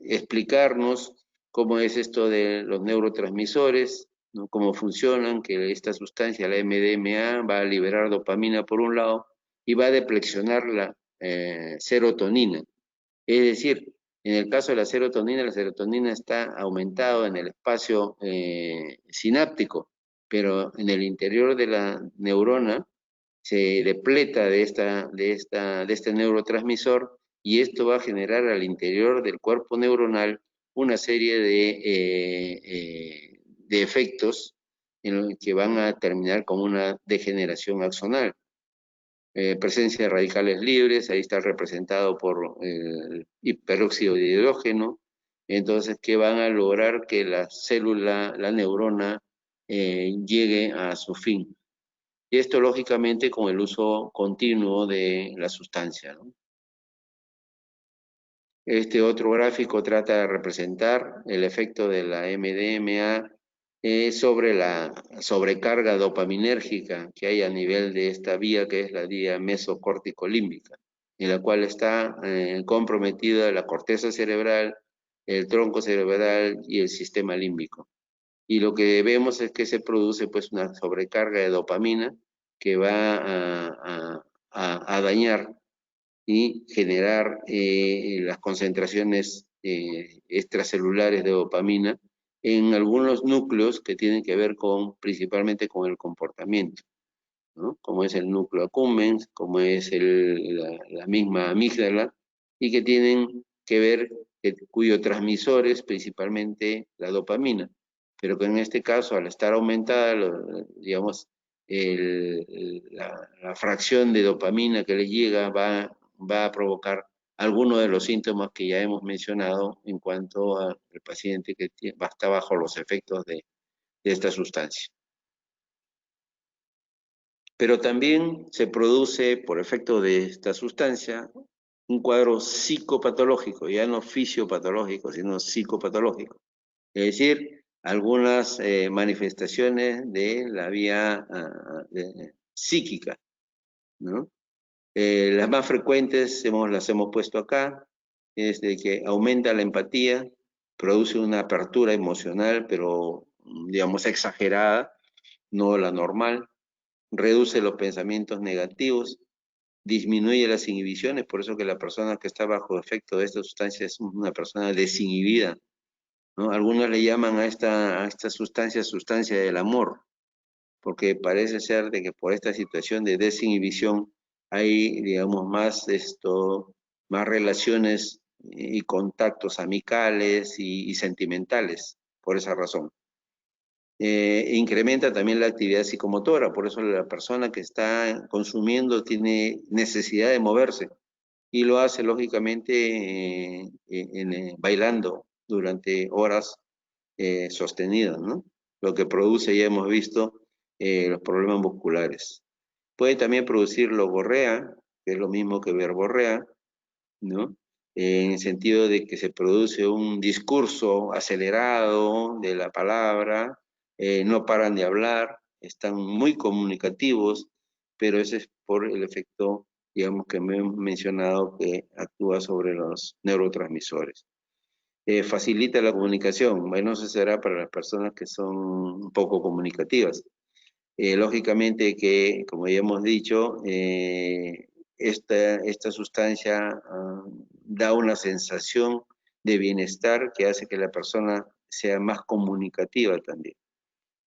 explicarnos cómo es esto de los neurotransmisores, ¿no? Cómo funcionan, que esta sustancia, la MDMA, va a liberar dopamina por un lado y va a deplexionar la serotonina. Es decir, en el caso de la serotonina está aumentado en el espacio sináptico, pero en el interior de la neurona se depleta de este neurotransmisor y esto va a generar al interior del cuerpo neuronal una serie de efectos en los que van a terminar con una degeneración axonal. Presencia de radicales libres, ahí está representado por el hiperóxido de hidrógeno, entonces que van a lograr que la célula, la neurona, llegue a su fin. Y esto, lógicamente, con el uso continuo de la sustancia, ¿no? Este otro gráfico trata de representar el efecto de la MDMA sobre la sobrecarga dopaminérgica que hay a nivel de esta vía, que es la vía mesocórtico-límbica, en la cual está comprometida la corteza cerebral, el tronco cerebral y el sistema límbico. Y lo que vemos es que se produce pues una sobrecarga de dopamina que va a dañar y generar las concentraciones extracelulares de dopamina en algunos núcleos que tienen que ver principalmente con el comportamiento, ¿no? Como es el núcleo accumbens, como es la misma amígdala, y que tienen que ver, cuyo transmisor es principalmente la dopamina, pero que en este caso, al estar aumentada, digamos, la fracción de dopamina que le llega va a provocar algunos de los síntomas que ya hemos mencionado en cuanto al paciente que está bajo los efectos de esta sustancia. Pero también se produce, por efecto de esta sustancia, un cuadro psicopatológico, ya no fisiopatológico, sino psicopatológico. Es decir, algunas manifestaciones de la vía psíquica, ¿no? Las más frecuentes las hemos puesto acá, es de que aumenta la empatía, produce una apertura emocional, pero digamos exagerada, no la normal, reduce los pensamientos negativos, disminuye las inhibiciones, por eso que la persona que está bajo efecto de esta sustancia es una persona desinhibida, ¿no? Algunos le llaman a esta sustancia del amor, porque parece ser de que por esta situación de desinhibición hay, digamos, más relaciones y contactos amicales y sentimentales, por esa razón. Incrementa también la actividad psicomotora, por eso la persona que está consumiendo tiene necesidad de moverse, y lo hace lógicamente bailando durante horas sostenidas, ¿no? Lo que produce, ya hemos visto, los problemas musculares. Puede también producir logorrea, que es lo mismo que verborrea, ¿no? En el sentido de que se produce un discurso acelerado de la palabra, no paran de hablar, están muy comunicativos, pero ese es por el efecto, digamos, que me he mencionado que actúa sobre los neurotransmisores. Facilita la comunicación, bueno, eso será para las personas que son un poco comunicativas. Lógicamente que, como ya hemos dicho, esta sustancia da una sensación de bienestar que hace que la persona sea más comunicativa también.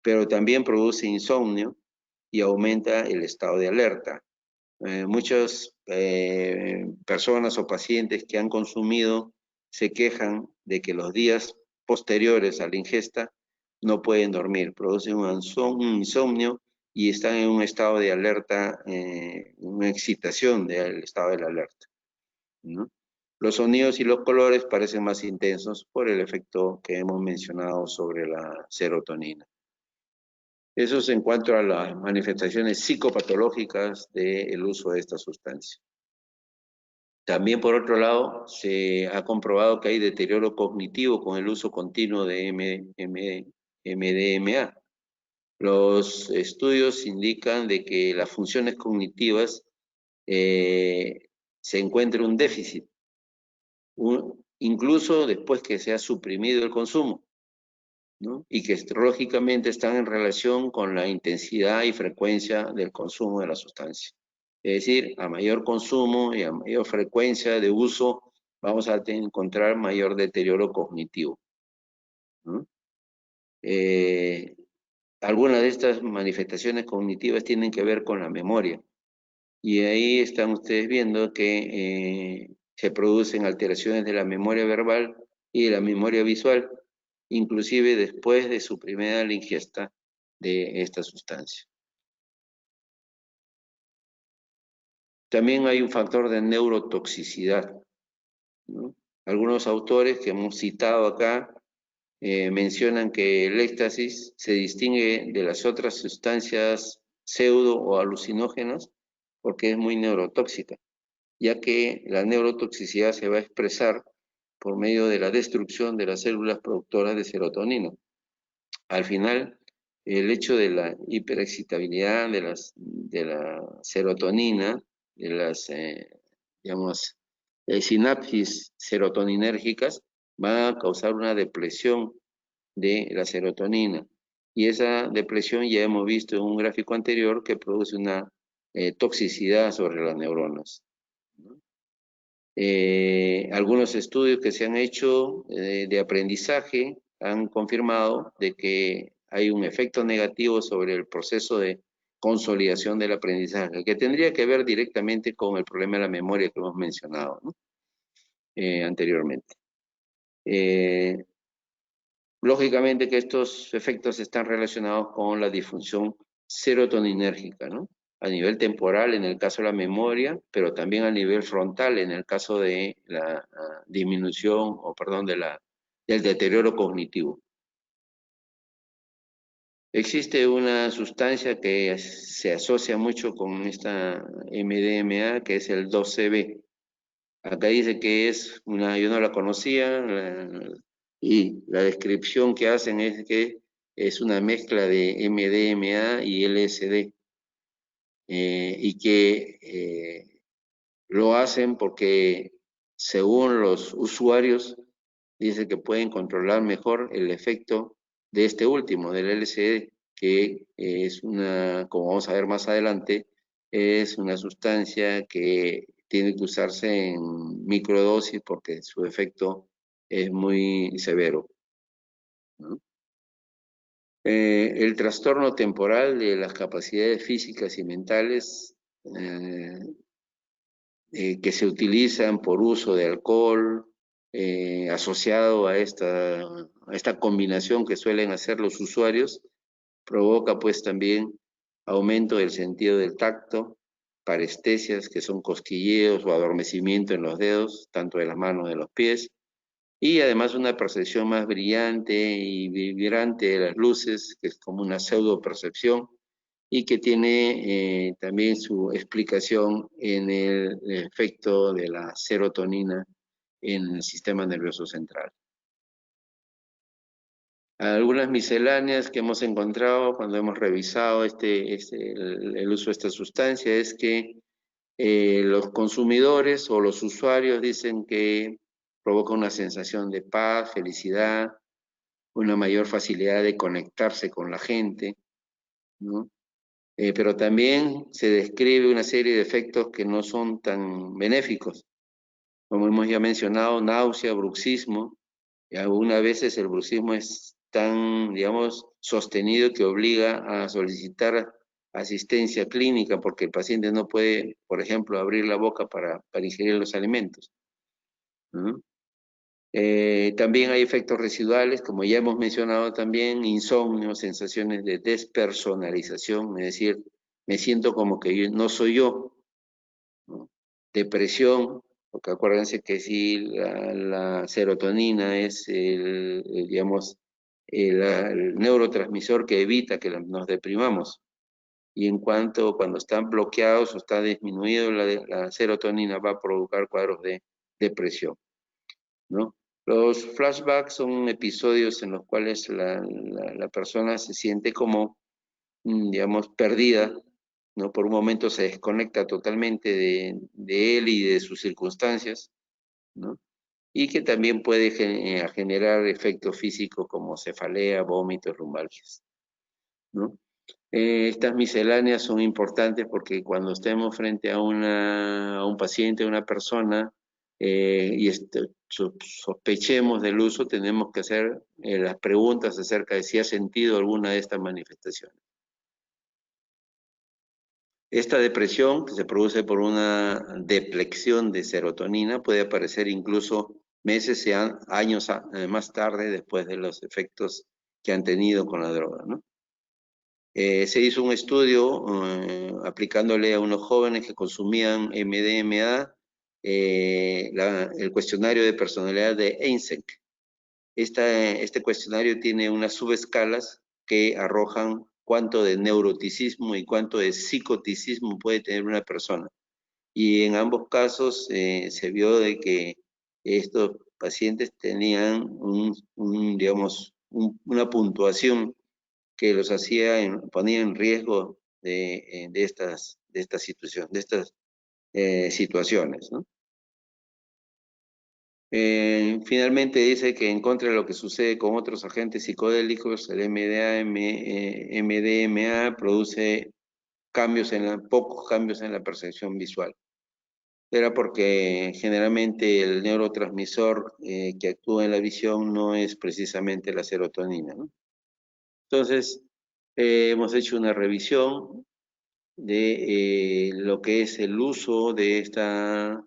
Pero también produce insomnio y aumenta el estado de alerta. Muchas personas o pacientes que han consumido se quejan de que los días posteriores a la ingesta no pueden dormir, producen un insomnio y están en un estado de alerta, una excitación del estado de la alerta, ¿no? Los sonidos y los colores parecen más intensos por el efecto que hemos mencionado sobre la serotonina. Eso es en cuanto a las manifestaciones psicopatológicas del uso de esta sustancia. También, por otro lado, se ha comprobado que hay deterioro cognitivo con el uso continuo de MDMA. Los estudios indican de que las funciones cognitivas se encuentra un déficit, incluso después que se ha suprimido el consumo, ¿no? Y que lógicamente están en relación con la intensidad y frecuencia del consumo de la sustancia. Es decir, a mayor consumo y a mayor frecuencia de uso, vamos a encontrar mayor deterioro cognitivo, ¿no? Algunas de estas manifestaciones cognitivas tienen que ver con la memoria. Y ahí están ustedes viendo que se producen alteraciones de la memoria verbal y de la memoria visual, inclusive después de su primera ingesta de esta sustancia. También hay un factor de neurotoxicidad, ¿no? Algunos autores que hemos citado acá mencionan que el éxtasis se distingue de las otras sustancias pseudo o alucinógenas porque es muy neurotóxica, ya que la neurotoxicidad se va a expresar por medio de la destrucción de las células productoras de serotonina. Al final, el hecho de la hiperexcitabilidad de la serotonina, de las, digamos, sinapsis serotoninérgicas, va a causar una depresión de la serotonina. Y esa depresión ya hemos visto en un gráfico anterior que produce una toxicidad sobre las neuronas, ¿no? Algunos estudios que se han hecho de aprendizaje han confirmado de que hay un efecto negativo sobre el proceso de consolidación del aprendizaje, que tendría que ver directamente con el problema de la memoria que hemos mencionado, ¿no? Anteriormente. Lógicamente que estos efectos están relacionados con la disfunción serotoninérgica, ¿no? A nivel temporal en el caso de la memoria, pero también a nivel frontal en el caso de la disminución, o perdón, del deterioro cognitivo. Existe una sustancia que se asocia mucho con esta MDMA, que es el 2CB. Acá dice que es una, yo no la conocía, y la descripción que hacen es que es una mezcla de MDMA y LSD, y que lo hacen porque según los usuarios dice que pueden controlar mejor el efecto de este último, del LSD, que es una, como vamos a ver más adelante, es una sustancia que tiene que usarse en microdosis porque su efecto es muy severo, ¿no? El trastorno temporal de las capacidades físicas y mentales que se utilizan por uso de alcohol, asociado a esta combinación que suelen hacer los usuarios, provoca pues también aumento del sentido del tacto, parestesias, que son cosquilleos o adormecimiento en los dedos, tanto de las manos como de los pies, y además una percepción más brillante y vibrante de las luces, que es como una pseudo percepción, y que tiene también su explicación en el efecto de la serotonina en el sistema nervioso central. Algunas misceláneas que hemos encontrado cuando hemos revisado el uso de esta sustancia es que los consumidores o los usuarios dicen que provoca una sensación de paz, felicidad, una mayor facilidad de conectarse con la gente, ¿no? Pero también se describe una serie de efectos que no son tan benéficos, como hemos ya mencionado, náusea, bruxismo, y algunas veces el bruxismo es tan, digamos, sostenido que obliga a solicitar asistencia clínica porque el paciente no puede, por ejemplo, abrir la boca para ingerir los alimentos, ¿no? También hay efectos residuales, como ya hemos mencionado también, insomnio, sensaciones de despersonalización, es decir, me siento como que no soy yo, ¿no? Depresión, porque acuérdense que si la serotonina es digamos, el neurotransmisor que evita que nos deprimamos. Y cuando están bloqueados o está disminuido la serotonina, va a provocar cuadros de depresión, ¿no? Los flashbacks son episodios en los cuales la persona se siente como, digamos, perdida, ¿no? Por un momento se desconecta totalmente de él y de sus circunstancias, ¿no? Y que también puede generar efectos físicos como cefalea, vómitos, lumbalgias, ¿no? Estas misceláneas son importantes porque cuando estemos frente a un paciente, a una persona, y sospechemos del uso, tenemos que hacer las preguntas acerca de si ha sentido alguna de estas manifestaciones. Esta depresión, que se produce por una depleción de serotonina, puede aparecer incluso meses y años más tarde después de los efectos que han tenido con la droga, ¿no? Se hizo un estudio aplicándole a unos jóvenes que consumían MDMA el cuestionario de personalidad de Eysenck. Este cuestionario tiene unas subescalas que arrojan cuánto de neuroticismo y cuánto de psicoticismo puede tener una persona. Y en ambos casos se vio de que estos pacientes tenían digamos, una puntuación que los ponía en riesgo de estas situaciones, ¿no? Finalmente dice que en contra de lo que sucede con otros agentes psicodélicos, el MDMA produce pocos cambios en la percepción visual. Era porque generalmente el neurotransmisor que actúa en la visión no es precisamente la serotonina, ¿no? Entonces, hemos hecho una revisión de lo que es el uso de esta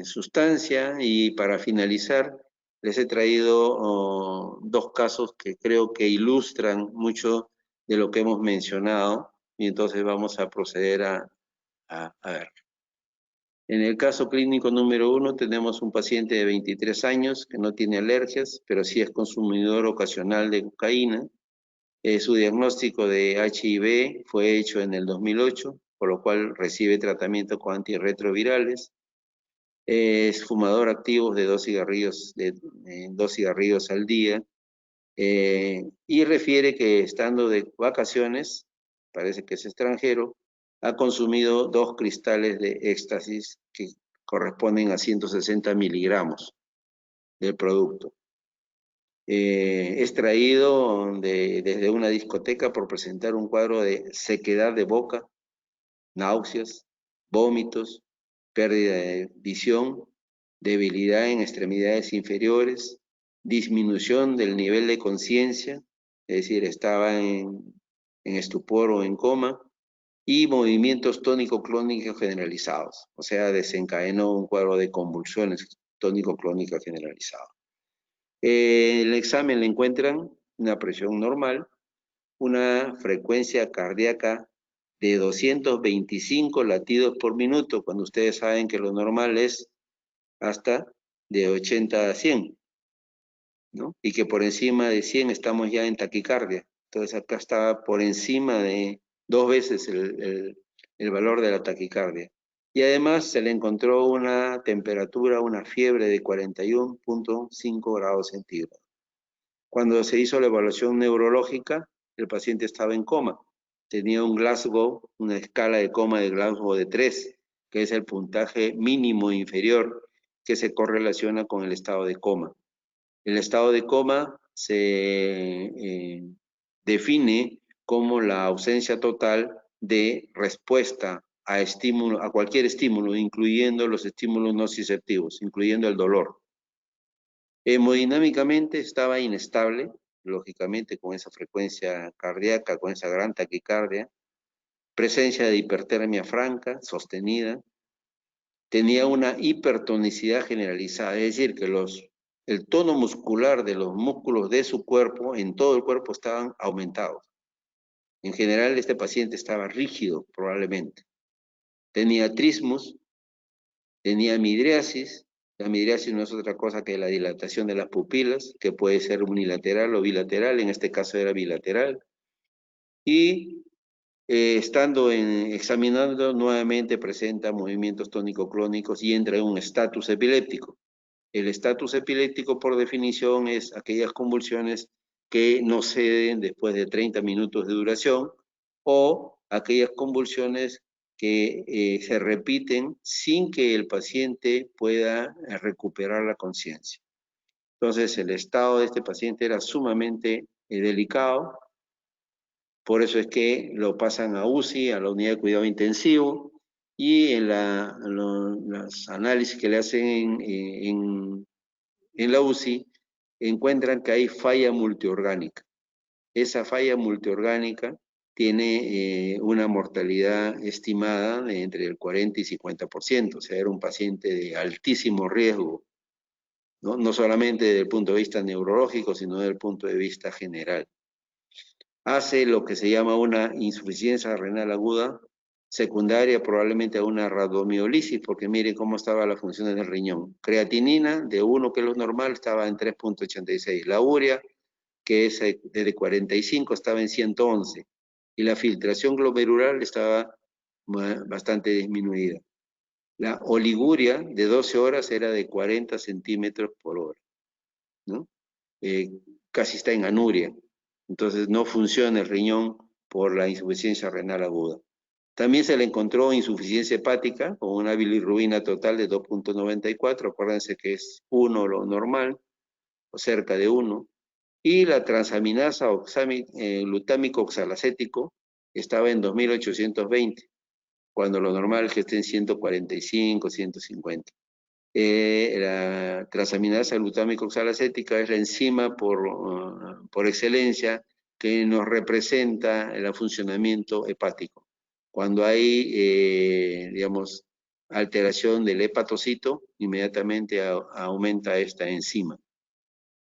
sustancia y para finalizar les he traído dos casos que creo que ilustran mucho de lo que hemos mencionado y entonces vamos a proceder a ver. En el caso clínico número 1 tenemos un paciente de 23 años que no tiene alergias, pero sí es consumidor ocasional de cocaína. Su diagnóstico de HIV fue hecho en el 2008, por lo cual recibe tratamiento con antirretrovirales. Es fumador activo de 2 cigarrillos al día. Y refiere que estando de vacaciones, parece que es extranjero, ha consumido 2 cristales de éxtasis que corresponden a 160 miligramos del producto. Extraído desde una discoteca por presentar un cuadro de sequedad de boca, náuseas, vómitos, pérdida de visión, debilidad en extremidades inferiores, disminución del nivel de conciencia, es decir, estaba en estupor o en coma, y movimientos tónico-clónicos generalizados, o sea, desencadenó un cuadro de convulsiones tónico-clónicas generalizadas. En el examen le encuentran una presión normal, una frecuencia cardíaca de 225 latidos por minuto, cuando ustedes saben que lo normal es hasta de 80 a 100, ¿no? Y que por encima de 100 estamos ya en taquicardia. Entonces acá está por encima de 2 veces el valor de la taquicardia. Y además se le encontró una temperatura, una fiebre de 41.5 grados centígrados. Cuando se hizo la evaluación neurológica, el paciente estaba en coma. Tenía un Glasgow, una escala de coma de Glasgow de 3, que es el puntaje mínimo inferior que se correlaciona con el estado de coma. El estado de coma se define como la ausencia total de respuesta a estímulo, a cualquier estímulo, incluyendo los estímulos nociceptivos, incluyendo el dolor. Hemodinámicamente estaba inestable, lógicamente con esa frecuencia cardíaca, con esa gran taquicardia, presencia de hipertermia franca, sostenida, tenía una hipertonicidad generalizada, es decir, que el tono muscular de los músculos de su cuerpo, en todo el cuerpo, estaban aumentados. En general, este paciente estaba rígido, probablemente. Tenía trismus, tenía midriasis. La midriasis no es otra cosa que la dilatación de las pupilas, que puede ser unilateral o bilateral, en este caso era bilateral. Y examinando nuevamente presenta movimientos tónico-clónicos y entra en un estatus epiléptico. El estatus epiléptico, por definición, es aquellas convulsiones que no ceden después de 30 minutos de duración o aquellas convulsiones que se repiten sin que el paciente pueda recuperar la conciencia. Entonces, el estado de este paciente era sumamente delicado. Por eso es que lo pasan a UCI, a la unidad de cuidado intensivo, y en los análisis que le hacen en la UCI, encuentran que hay falla multiorgánica. Esa falla multiorgánica tiene una mortalidad estimada de entre el 40 y 50%, o sea, era un paciente de altísimo riesgo, ¿no? No solamente desde el punto de vista neurológico, sino desde el punto de vista general. Hace lo que se llama una insuficiencia renal aguda, secundaria probablemente a una rabdomiolisis, porque mire cómo estaban las funciones del riñón. Creatinina de 1, que es lo normal, estaba en 3.86. La urea, que es desde 45, estaba en 111. Y la filtración glomerular estaba bastante disminuida. La oliguria de 12 horas era de 40 centímetros por hora, ¿no? Casi está en anuria. Entonces no funciona el riñón por la insuficiencia renal aguda. También se le encontró insuficiencia hepática con una bilirrubina total de 2.94, acuérdense que es 1 lo normal, o cerca de 1, y la transaminasa glutámico oxalacético estaba en 2820, cuando lo normal es que esté en 145, 150. La transaminasa glutámico oxalacética es la enzima por excelencia que nos representa el funcionamiento hepático. Cuando hay, digamos, alteración del hepatocito, inmediatamente aumenta esta enzima.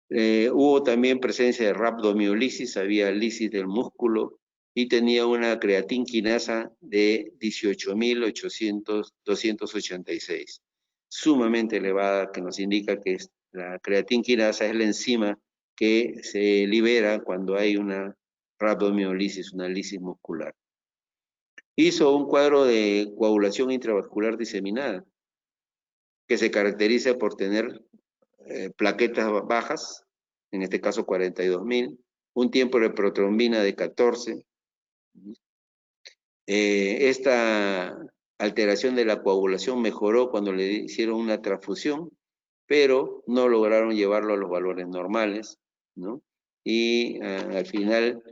Hubo también presencia de rabdomiolisis, había lisis del músculo y tenía una creatinquinasa de 18.286. Sumamente elevada, que nos indica que la creatinquinasa es la enzima que se libera cuando hay una rabdomiolisis, una lisis muscular. Hizo un cuadro de coagulación intravascular diseminada, que se caracteriza por tener plaquetas bajas, en este caso 42.000, un tiempo de protrombina de 14. Esta alteración de la coagulación mejoró cuando le hicieron una transfusión, pero no lograron llevarlo a los valores normales, ¿no? Y al final,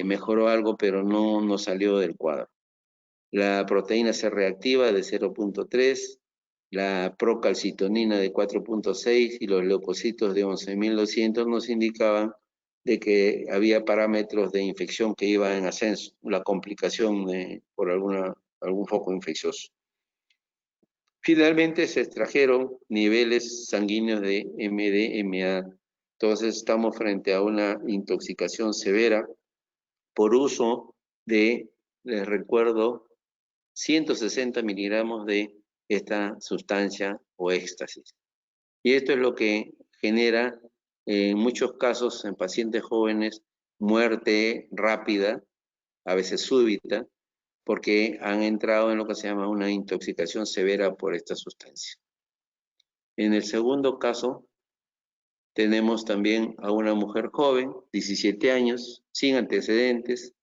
mejoró algo, pero no salió del cuadro. La proteína C reactiva de 0.3, la procalcitonina de 4.6 y los leucocitos de 11.200 nos indicaban de que había parámetros de infección que iban en ascenso, la complicación por algún foco infeccioso. Finalmente se extrajeron niveles sanguíneos de MDMA. Entonces estamos frente a una intoxicación severa por uso de les recuerdo, 160 miligramos de esta sustancia o éxtasis. Y esto es lo que genera, en muchos casos, en pacientes jóvenes, muerte rápida, a veces súbita, porque han entrado en lo que se llama una intoxicación severa por esta sustancia. En el segundo caso, tenemos también a una mujer joven, 17 años, sin antecedentes,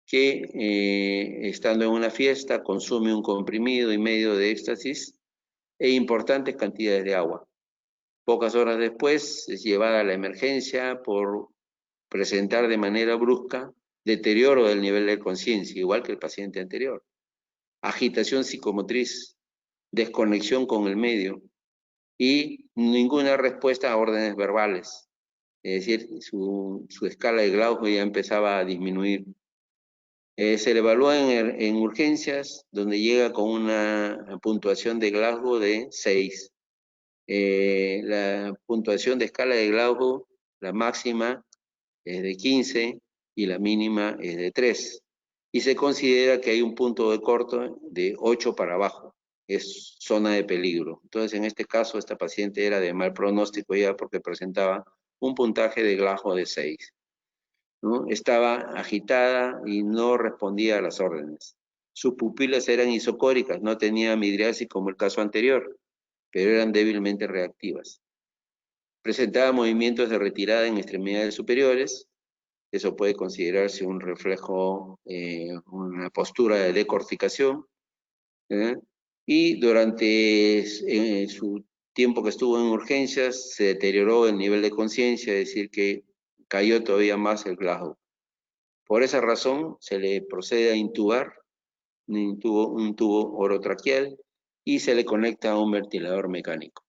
que estando en una fiesta consume un comprimido y medio de éxtasis e importantes cantidades de agua. Pocas horas después es llevada a la emergencia por presentar de manera brusca deterioro del nivel de conciencia, igual que el paciente anterior. Agitación psicomotriz, desconexión con el medio y ninguna respuesta a órdenes verbales. Es decir, su escala de Glasgow ya empezaba a disminuir. Se le evalúa en urgencias, donde llega con una puntuación de Glasgow de 6. La puntuación de escala de Glasgow, la máxima es de 15 y la mínima es de 3. Y se considera que hay un punto de corto de 8 para abajo. Es zona de peligro. Entonces, en este caso, esta paciente era de mal pronóstico ya porque presentaba un puntaje de Glasgow de 6. ¿No? Estaba agitada y no respondía a las órdenes. Sus pupilas eran isocóricas, no tenía midriasis como el caso anterior, pero eran débilmente reactivas. Presentaba movimientos de retirada en extremidades superiores. Eso puede considerarse un reflejo, una postura de decorticación. Y durante su tiempo que estuvo en urgencias se deterioró el nivel de conciencia, es decir, que cayó todavía más el Glasgow. Por esa razón se le procede a intubar un tubo orotraqueal y se le conecta a un ventilador mecánico.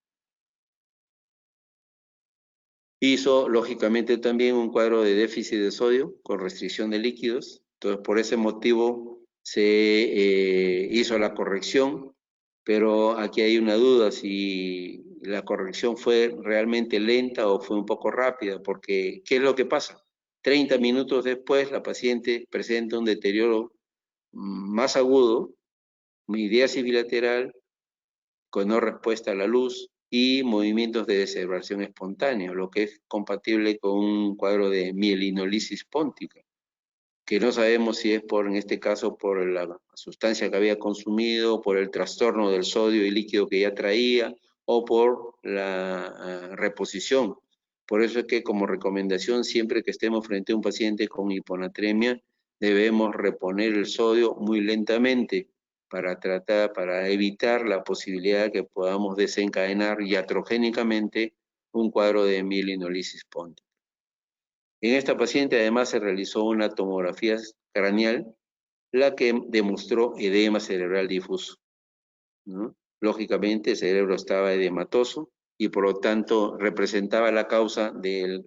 Hizo, lógicamente, también un cuadro de déficit de sodio con restricción de líquidos. Entonces, por ese motivo se hizo la corrección, pero aquí hay una duda si la corrección fue realmente lenta o fue un poco rápida, porque ¿qué es lo que pasa? 30 minutos después, la paciente presenta un deterioro más agudo, midriasis bilateral, con no respuesta a la luz y movimientos de descerebración espontánea, lo que es compatible con un cuadro de mielinolisis póntica, que no sabemos si es en este caso, por la sustancia que había consumido, por el trastorno del sodio y líquido que ya traía, o por la reposición. Por eso es que como recomendación, siempre que estemos frente a un paciente con hiponatremia, debemos reponer el sodio muy lentamente, para evitar la posibilidad de que podamos desencadenar iatrogénicamente un cuadro de mielinolisis póntica. En esta paciente además se realizó una tomografía craneal, la que demostró edema cerebral difuso, ¿no? Lógicamente el cerebro estaba edematoso y por lo tanto representaba la causa del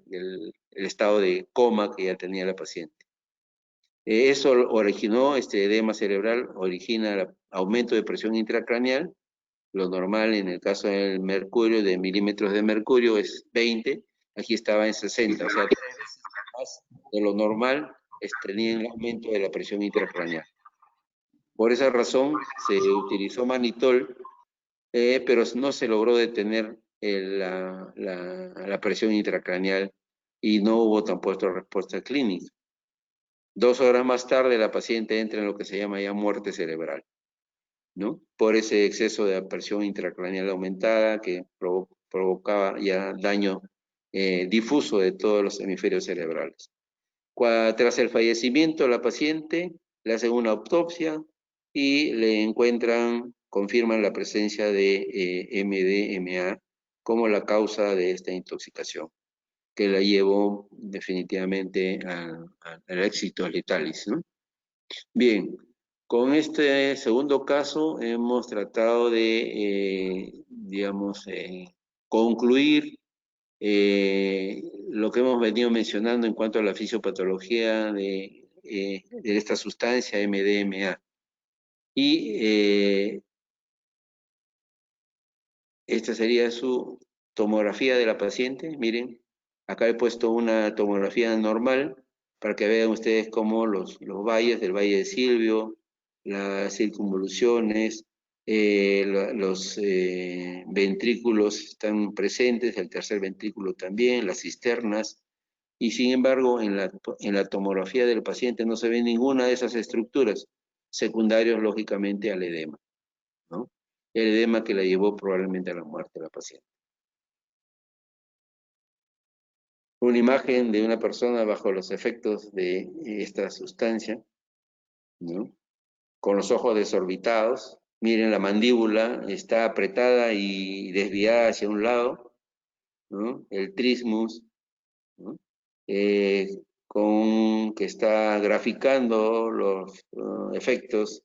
estado de coma que ya tenía la paciente. Eso originó, este edema cerebral origina el aumento de presión intracraneal. Lo normal en el caso del mercurio, de milímetros de mercurio, es 20, aquí estaba en 60, o sea, 3 veces más de lo normal tenía el aumento de la presión intracraneal. Por esa razón se utilizó manitol, pero no se logró detener la presión intracraneal y no hubo tampoco respuesta clínica. 2 horas más tarde la paciente entra en lo que se llama ya muerte cerebral, ¿no? Por ese exceso de presión intracraneal aumentada que provocaba ya daño difuso de todos los hemisferios cerebrales. Tras el fallecimiento, la paciente le hacen una autopsia y le confirman la presencia de MDMA como la causa de esta intoxicación, que la llevó definitivamente al éxito letalis, ¿no? Bien, con este segundo caso hemos tratado de, digamos, concluir lo que hemos venido mencionando en cuanto a la fisiopatología de esta sustancia MDMA. Y esta sería su tomografía de la paciente. Miren, acá he puesto una tomografía normal para que vean ustedes cómo los valles del Valle de Silvio, las circunvoluciones, los ventrículos están presentes, el tercer ventrículo también, las cisternas, y sin embargo en la tomografía del paciente no se ve ninguna de esas estructuras, secundarios lógicamente al edema, ¿no? El edema que la llevó probablemente a la muerte de la paciente. Una imagen de una persona bajo los efectos de esta sustancia, ¿no? Con los ojos desorbitados. Miren, la mandíbula está apretada y desviada hacia un lado, ¿no? El trismus, ¿no? Que está graficando los efectos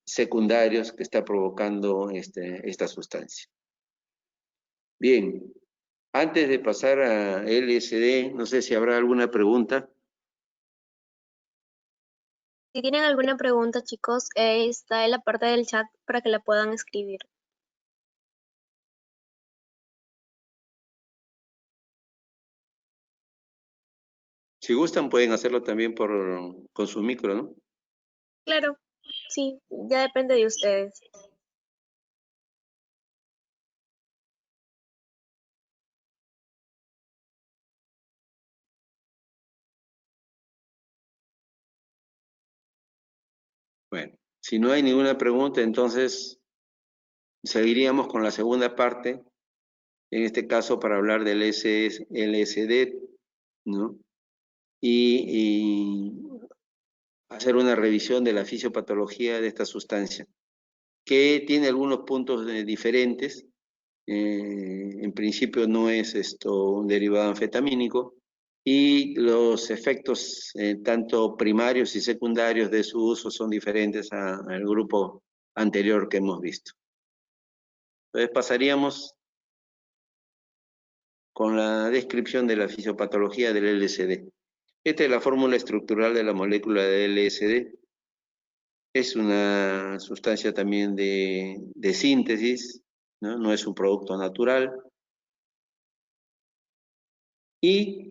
secundarios que está provocando esta sustancia. Bien, antes de pasar a LSD, no sé si habrá alguna pregunta. Si tienen alguna pregunta, chicos, está en la parte del chat para que la puedan escribir. Si gustan, pueden hacerlo también con su micro, ¿no? Claro, sí, ya depende de ustedes. Bueno, si no hay ninguna pregunta, entonces seguiríamos con la segunda parte, en este caso para hablar del LSD, ¿no? Y hacer una revisión de la fisiopatología de esta sustancia, que tiene algunos puntos diferentes. En principio no es un derivado anfetamínico, y los efectos tanto primarios y secundarios de su uso son diferentes al grupo anterior que hemos visto. Entonces pasaríamos con la descripción de la fisiopatología del LSD. Esta es la fórmula estructural de la molécula de LSD. Es una sustancia también de síntesis, ¿no? No es un producto natural. Y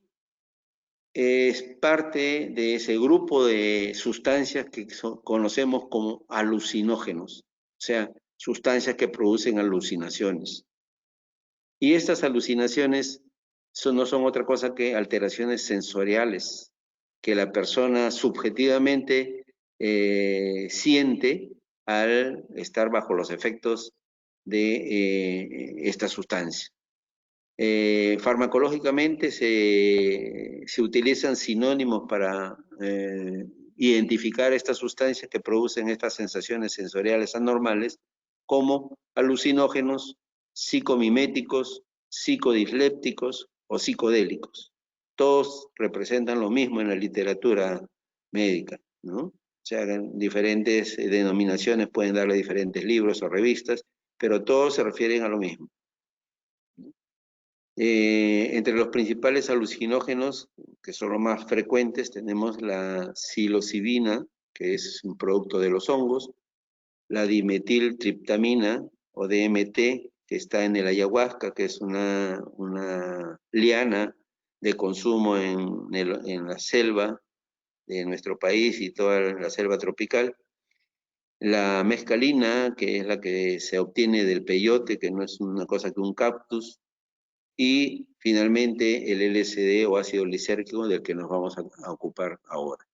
es parte de ese grupo de sustancias que conocemos como alucinógenos, o sea, sustancias que producen alucinaciones. Y estas alucinaciones no son otra cosa que alteraciones sensoriales que la persona subjetivamente siente al estar bajo los efectos de esta sustancia. Farmacológicamente se utilizan sinónimos para identificar estas sustancias que producen estas sensaciones sensoriales anormales, como alucinógenos, psicomiméticos, psicodislépticos o psicodélicos. Todos representan lo mismo en la literatura médica, ¿no? O sea, diferentes denominaciones pueden darle diferentes libros o revistas, pero todos se refieren a lo mismo. Entre los principales alucinógenos, que son los más frecuentes, tenemos la psilocibina, que es un producto de los hongos, la dimetiltriptamina o DMT, que está en el ayahuasca, que es una liana de consumo en la selva de nuestro país y toda la selva tropical. La mescalina, que es la que se obtiene del peyote, que no es una cosa que un cactus. Y finalmente el LSD o ácido lisérgico, del que nos vamos a ocupar ahora.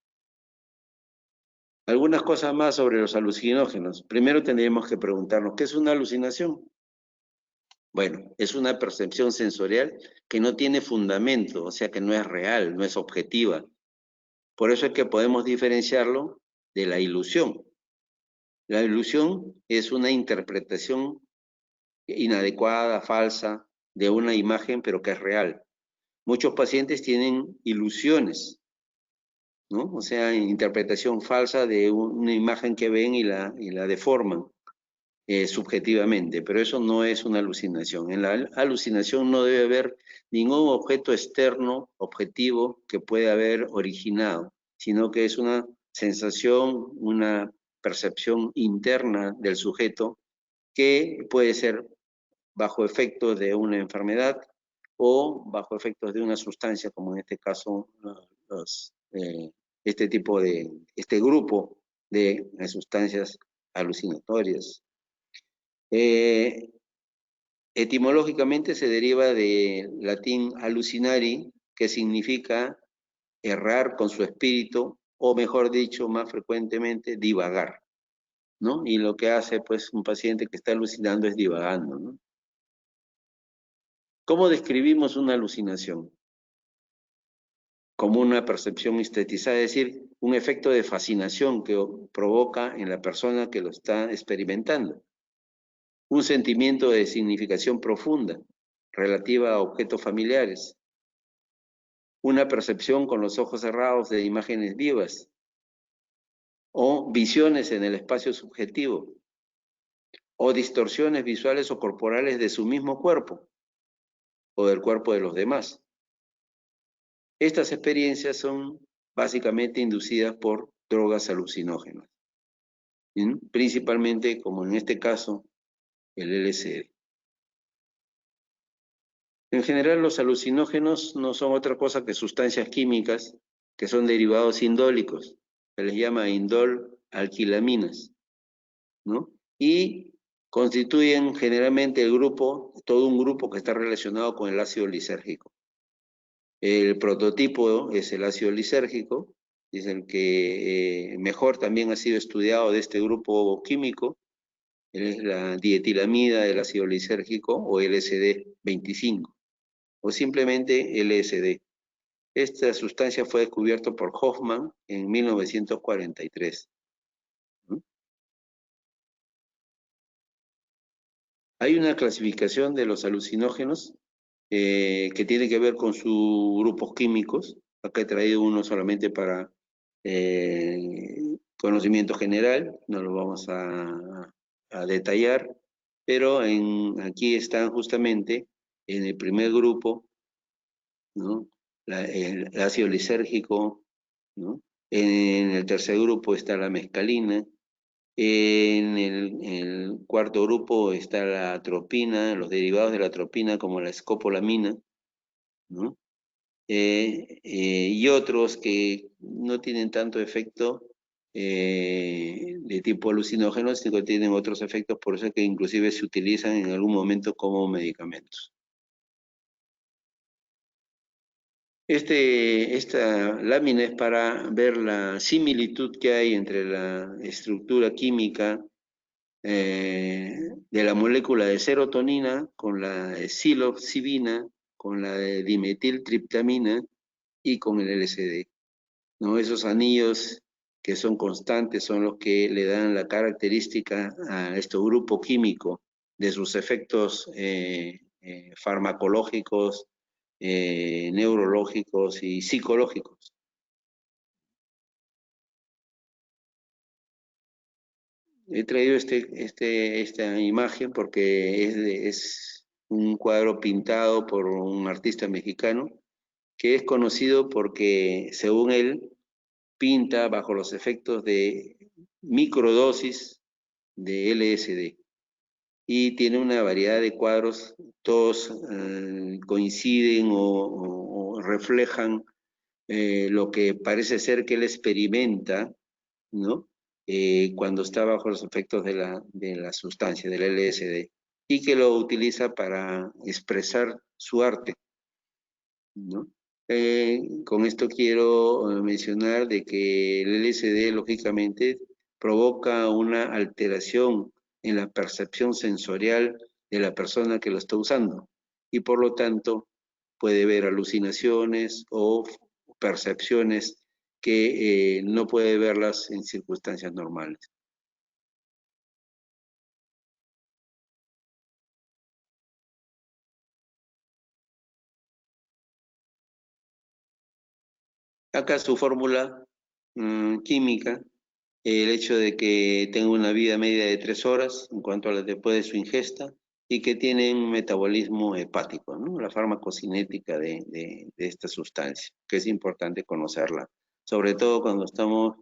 Algunas cosas más sobre los alucinógenos. Primero tendríamos que preguntarnos, ¿qué es una alucinación? Bueno, es una percepción sensorial que no tiene fundamento, o sea que no es real, no es objetiva. Por eso es que podemos diferenciarlo de la ilusión. La ilusión es una interpretación inadecuada, falsa, de una imagen, pero que es real. Muchos pacientes tienen ilusiones, ¿no? O sea, interpretación falsa de una imagen que ven y la deforman subjetivamente, pero eso no es una alucinación. En la alucinación no debe haber ningún objeto externo, objetivo, que pueda haber originado, sino que es una sensación, una percepción interna del sujeto que puede ser bajo efectos de una enfermedad o bajo efectos de una sustancia, como en este caso este grupo de sustancias alucinatorias. Etimológicamente se deriva del latín hallucinari, que significa errar con su espíritu, o mejor dicho, más frecuentemente, divagar, ¿no? Y lo que hace, pues, un paciente que está alucinando es divagando, ¿no? ¿Cómo describimos una alucinación? Como una percepción estetizada, es decir, un efecto de fascinación que provoca en la persona que lo está experimentando. Un sentimiento de significación profunda, relativa a objetos familiares. Una percepción con los ojos cerrados de imágenes vivas. O visiones en el espacio subjetivo. O distorsiones visuales o corporales de su mismo cuerpo, o del cuerpo de los demás. Estas experiencias son básicamente inducidas por drogas alucinógenas, ¿sí? Principalmente, como en este caso, el LSD. En general, los alucinógenos no son otra cosa que sustancias químicas que son derivados indólicos, se les llama indol-alquilaminas, ¿no? Y constituyen generalmente todo un grupo que está relacionado con el ácido lisérgico. El prototipo es el ácido lisérgico, es el que mejor también ha sido estudiado de este grupo químico, es la dietilamida del ácido lisérgico o LSD-25, o simplemente LSD. Esta sustancia fue descubierta por Hoffman en 1943. ¿No? Hay una clasificación de los alucinógenos que tiene que ver con sus grupos químicos. Acá he traído uno solamente para conocimiento general, no lo vamos a detallar, pero aquí están justamente en el primer grupo, ¿no? El ácido lisérgico, ¿no? En el tercer grupo está la mescalina, en el cuarto grupo está la atropina, los derivados de la atropina como la escopolamina, ¿no? Y otros que no tienen tanto efecto de tipo alucinógeno, sino que tienen otros efectos, por eso es que inclusive se utilizan en algún momento como medicamentos. Esta lámina es para ver la similitud que hay entre la estructura química de la molécula de serotonina con la de psilocibina, con la de dimetiltriptamina y con el LSD, ¿no? Esos anillos que son constantes son los que le dan la característica a este grupo químico de sus efectos farmacológicos, neurológicos y psicológicos. He traído esta imagen porque es un cuadro pintado por un artista mexicano que es conocido porque, según él, pinta bajo los efectos de microdosis de LSD. Y tiene una variedad de cuadros, todos coinciden o reflejan lo que parece ser que él experimenta, ¿no? Cuando está bajo los efectos de la sustancia, del LSD, y que lo utiliza para expresar su arte, ¿no? Con esto quiero mencionar de que el LSD, lógicamente, provoca una alteración en la percepción sensorial de la persona que lo está usando, y por lo tanto puede ver alucinaciones o percepciones que no puede verlas en circunstancias normales. Acá su fórmula química, el hecho de que tenga una vida media de 3 horas en cuanto a la después de su ingesta y que tiene un metabolismo hepático, ¿no? La farmacocinética de esta sustancia, que es importante conocerla, sobre todo cuando estamos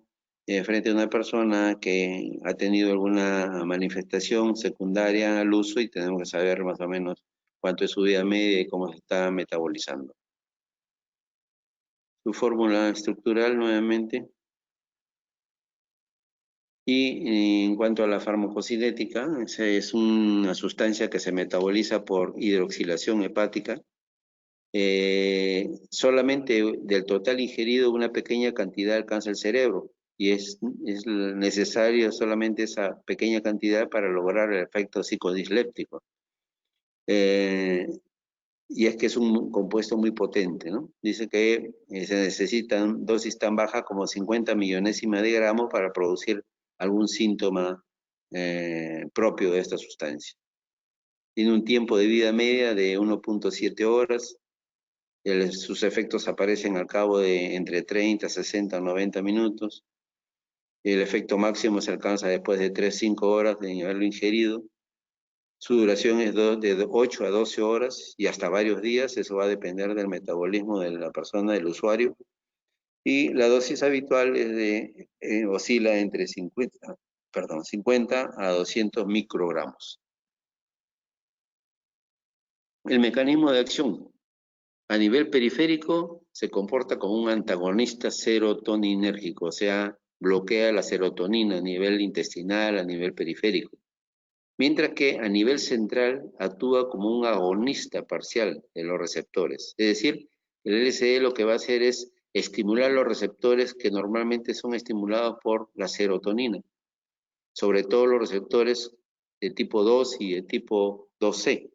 frente a una persona que ha tenido alguna manifestación secundaria al uso y tenemos que saber más o menos cuánto es su vida media y cómo se está metabolizando. su fórmula estructural nuevamente. Y en cuanto a la farmacocinética, esa es una sustancia que se metaboliza por hidroxilación hepática. Solamente del total ingerido una pequeña cantidad alcanza el cerebro y es necesario solamente esa pequeña cantidad para lograr el efecto psicodisléptico. Y es que es un compuesto muy potente, ¿no? Dice que se necesitan dosis tan bajas como 50 millonésimas de gramos para producir algún síntoma propio de esta sustancia. Tiene un tiempo de vida media de 1.7 horas. Sus efectos aparecen al cabo de entre 30, 60 o 90 minutos. El efecto máximo se alcanza después de 3-5 horas de haberlo ingerido. Su duración es de 8 a 12 horas y hasta varios días. Eso va a depender del metabolismo de la persona, del usuario. Y la dosis habitual es oscila entre 50 a 200 microgramos. El mecanismo de acción. A nivel periférico se comporta como un antagonista serotoninérgico, o sea, bloquea la serotonina a nivel intestinal, a nivel periférico. Mientras que a nivel central actúa como un agonista parcial de los receptores. Es decir, el LSD lo que va a hacer es estimular los receptores que normalmente son estimulados por la serotonina, sobre todo los receptores de tipo 2 y de tipo 2C,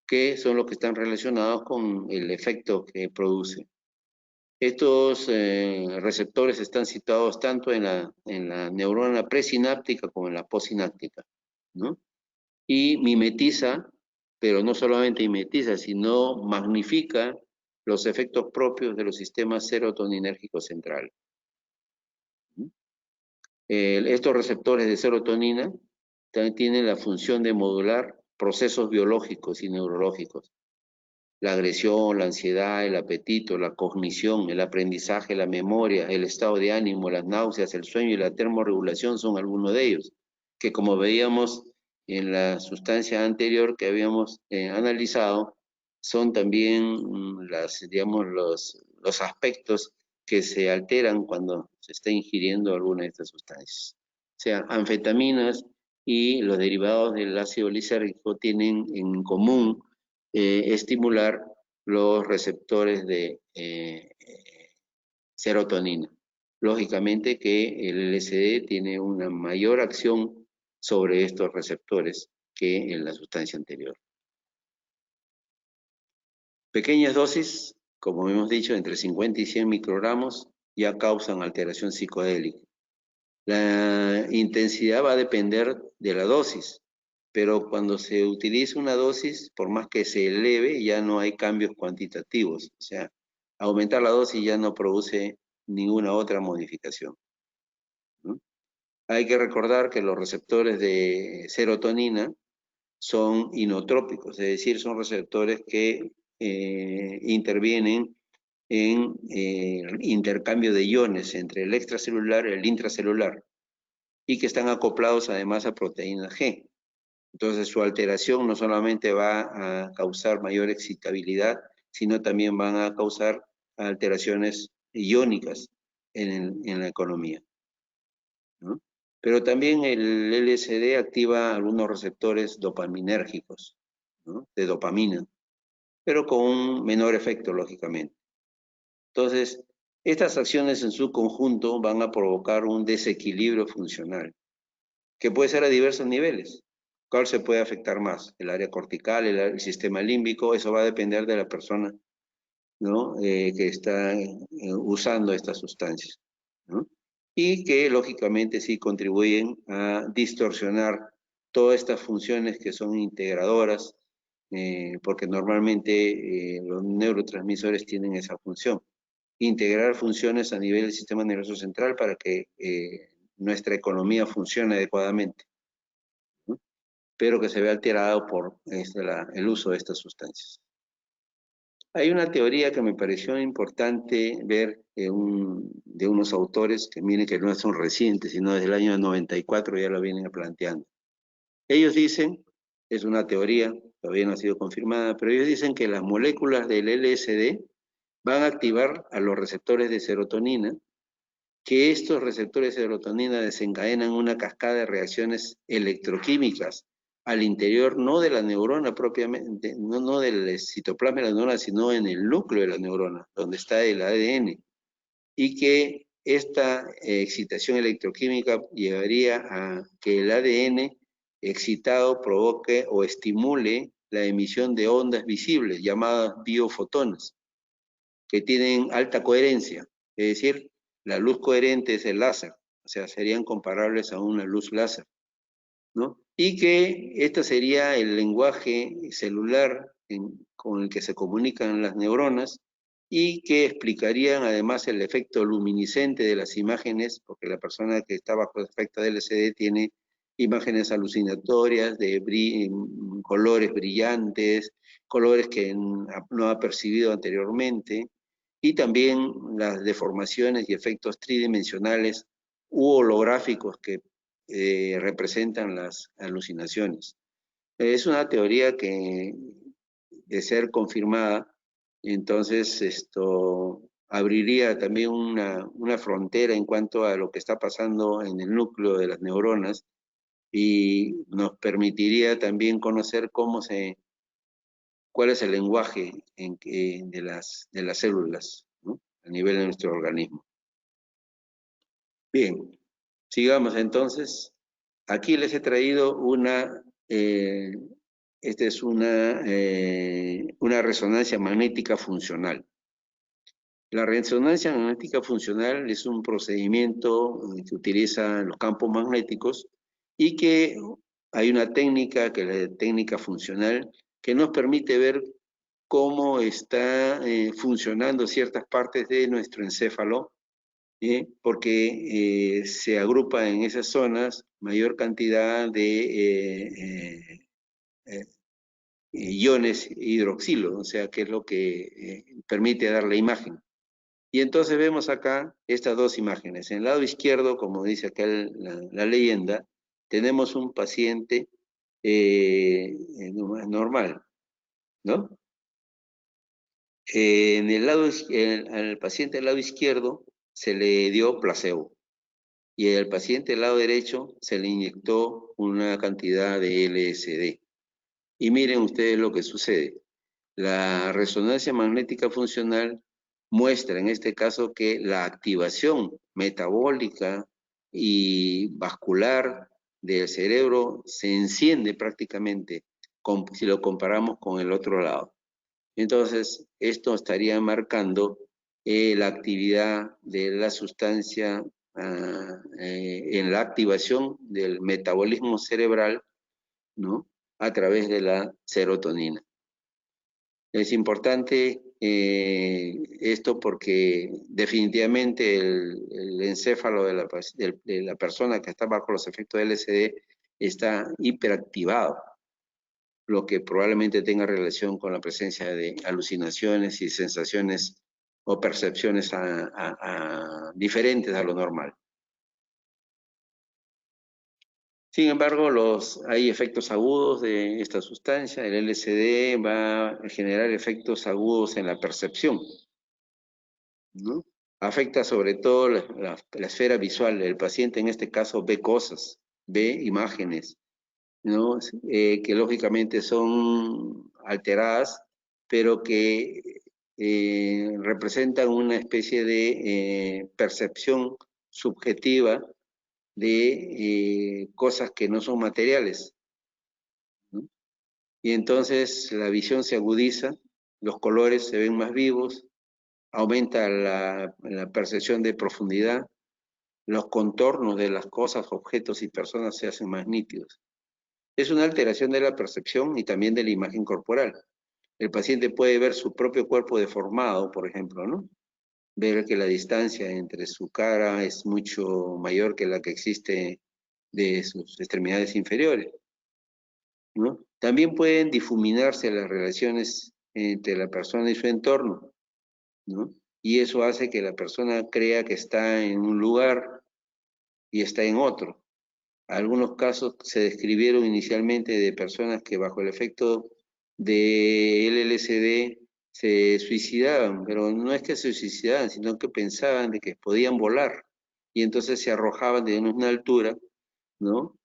que son los que están relacionados con el efecto que produce. Estos receptores están situados tanto en la neurona presináptica como en la postsináptica, ¿no? Y mimetiza, pero no solamente mimetiza, sino magnifica los efectos propios de los sistemas serotoninérgicos centrales. Estos receptores de serotonina también tienen la función de modular procesos biológicos y neurológicos. La agresión, la ansiedad, el apetito, la cognición, el aprendizaje, la memoria, el estado de ánimo, las náuseas, el sueño y la termorregulación son algunos de ellos, que como veíamos en la sustancia anterior que habíamos analizado, son también los aspectos que se alteran cuando se está ingiriendo alguna de estas sustancias. O sea, anfetaminas y los derivados del ácido lisérgico tienen en común estimular los receptores de serotonina. Lógicamente que el LSD tiene una mayor acción sobre estos receptores que en la sustancia anterior. Pequeñas dosis, como hemos dicho, entre 50 y 100 microgramos, ya causan alteración psicodélica. La intensidad va a depender de la dosis, pero cuando se utiliza una dosis, por más que se eleve, ya no hay cambios cuantitativos. O sea, aumentar la dosis ya no produce ninguna otra modificación, ¿no? Hay que recordar que los receptores de serotonina son inotrópicos, es decir, son receptores que intervienen en intercambio de iones entre el extracelular y el intracelular y que están acoplados además a proteína G. Entonces su alteración no solamente va a causar mayor excitabilidad, sino también van a causar alteraciones iónicas en la economía, ¿no? Pero también el LSD activa algunos receptores dopaminérgicos, ¿no? De dopamina, pero con un menor efecto, lógicamente. Entonces, estas acciones en su conjunto van a provocar un desequilibrio funcional, que puede ser a diversos niveles. ¿Cuál se puede afectar más? El área cortical, el sistema límbico, eso va a depender de la persona, ¿no? Que está usando estas sustancias, ¿no? Y que lógicamente sí contribuyen a distorsionar todas estas funciones que son integradoras, porque normalmente los neurotransmisores tienen esa función, integrar funciones a nivel del sistema nervioso central para que nuestra economía funcione adecuadamente, ¿no? Pero que se ve alterado por el uso de estas sustancias. Hay una teoría que me pareció importante ver de unos autores que miren que no son recientes, sino desde el año 94 ya lo vienen planteando. Ellos dicen, es una teoría, todavía no ha sido confirmada, pero ellos dicen que las moléculas del LSD van a activar a los receptores de serotonina, que estos receptores de serotonina desencadenan una cascada de reacciones electroquímicas al interior, no de la neurona propiamente, no del citoplasma de la neurona, sino en el núcleo de la neurona, donde está el ADN, y que esta excitación electroquímica llevaría a que el ADN excitado provoque o estimule la emisión de ondas visibles, llamadas biofotones, que tienen alta coherencia, es decir, la luz coherente es el láser, o sea, serían comparables a una luz láser, ¿no? Y que este sería el lenguaje celular con el que se comunican las neuronas y que explicarían además el efecto luminiscente de las imágenes, porque la persona que está bajo el efecto del LSD tiene imágenes alucinatorias de colores brillantes, colores que no ha percibido anteriormente, y también las deformaciones y efectos tridimensionales u holográficos que representan las alucinaciones. Es una teoría que, de ser confirmada, entonces esto abriría también una frontera en cuanto a lo que está pasando en el núcleo de las neuronas y nos permitiría también conocer cuál es el lenguaje de las células, ¿no? A nivel de nuestro organismo. Bien, sigamos entonces. Aquí les he traído esta es una resonancia magnética funcional. La resonancia magnética funcional es un procedimiento que utiliza los campos magnéticos y que hay una técnica, que es la técnica funcional, que nos permite ver cómo está funcionando ciertas partes de nuestro encéfalo, porque se agrupa en esas zonas mayor cantidad de iones hidroxilo, o sea, que es lo que permite dar la imagen. Y entonces vemos acá estas dos imágenes. En el lado izquierdo, como dice acá la leyenda, tenemos un paciente normal, ¿no? Al paciente del lado izquierdo se le dio placebo y al paciente del lado derecho se le inyectó una cantidad de LSD. Y miren ustedes lo que sucede. La resonancia magnética funcional muestra en este caso que la activación metabólica y vascular del cerebro se enciende prácticamente si lo comparamos con el otro lado. Entonces, esto estaría marcando la actividad de la sustancia en la activación del metabolismo cerebral, ¿no? A través de la serotonina. Es importante esto porque definitivamente el encéfalo de la persona que está bajo los efectos del LSD está hiperactivado, lo que probablemente tenga relación con la presencia de alucinaciones y sensaciones o percepciones diferentes a lo normal. Sin embargo, hay efectos agudos de esta sustancia. El LSD va a generar efectos agudos en la percepción, ¿no? Afecta sobre todo la esfera visual. El paciente en este caso ve cosas, ve imágenes, ¿no? Que lógicamente son alteradas, pero que representan una especie de percepción subjetiva de cosas que no son materiales, ¿no? Y entonces la visión se agudiza, los colores se ven más vivos, aumenta la percepción de profundidad, los contornos de las cosas, objetos y personas se hacen más nítidos. Es una alteración de la percepción y también de la imagen corporal. El paciente puede ver su propio cuerpo deformado, por ejemplo, ¿no? Ver que la distancia entre su cara es mucho mayor que la que existe de sus extremidades inferiores, ¿no? También pueden difuminarse las relaciones entre la persona y su entorno, ¿no? Y eso hace que la persona crea que está en un lugar y está en otro. Algunos casos se describieron inicialmente de personas que bajo el efecto del LSD se suicidaban, pero no es que se suicidaban, sino que pensaban de que podían volar y entonces se arrojaban de una altura, ¿no?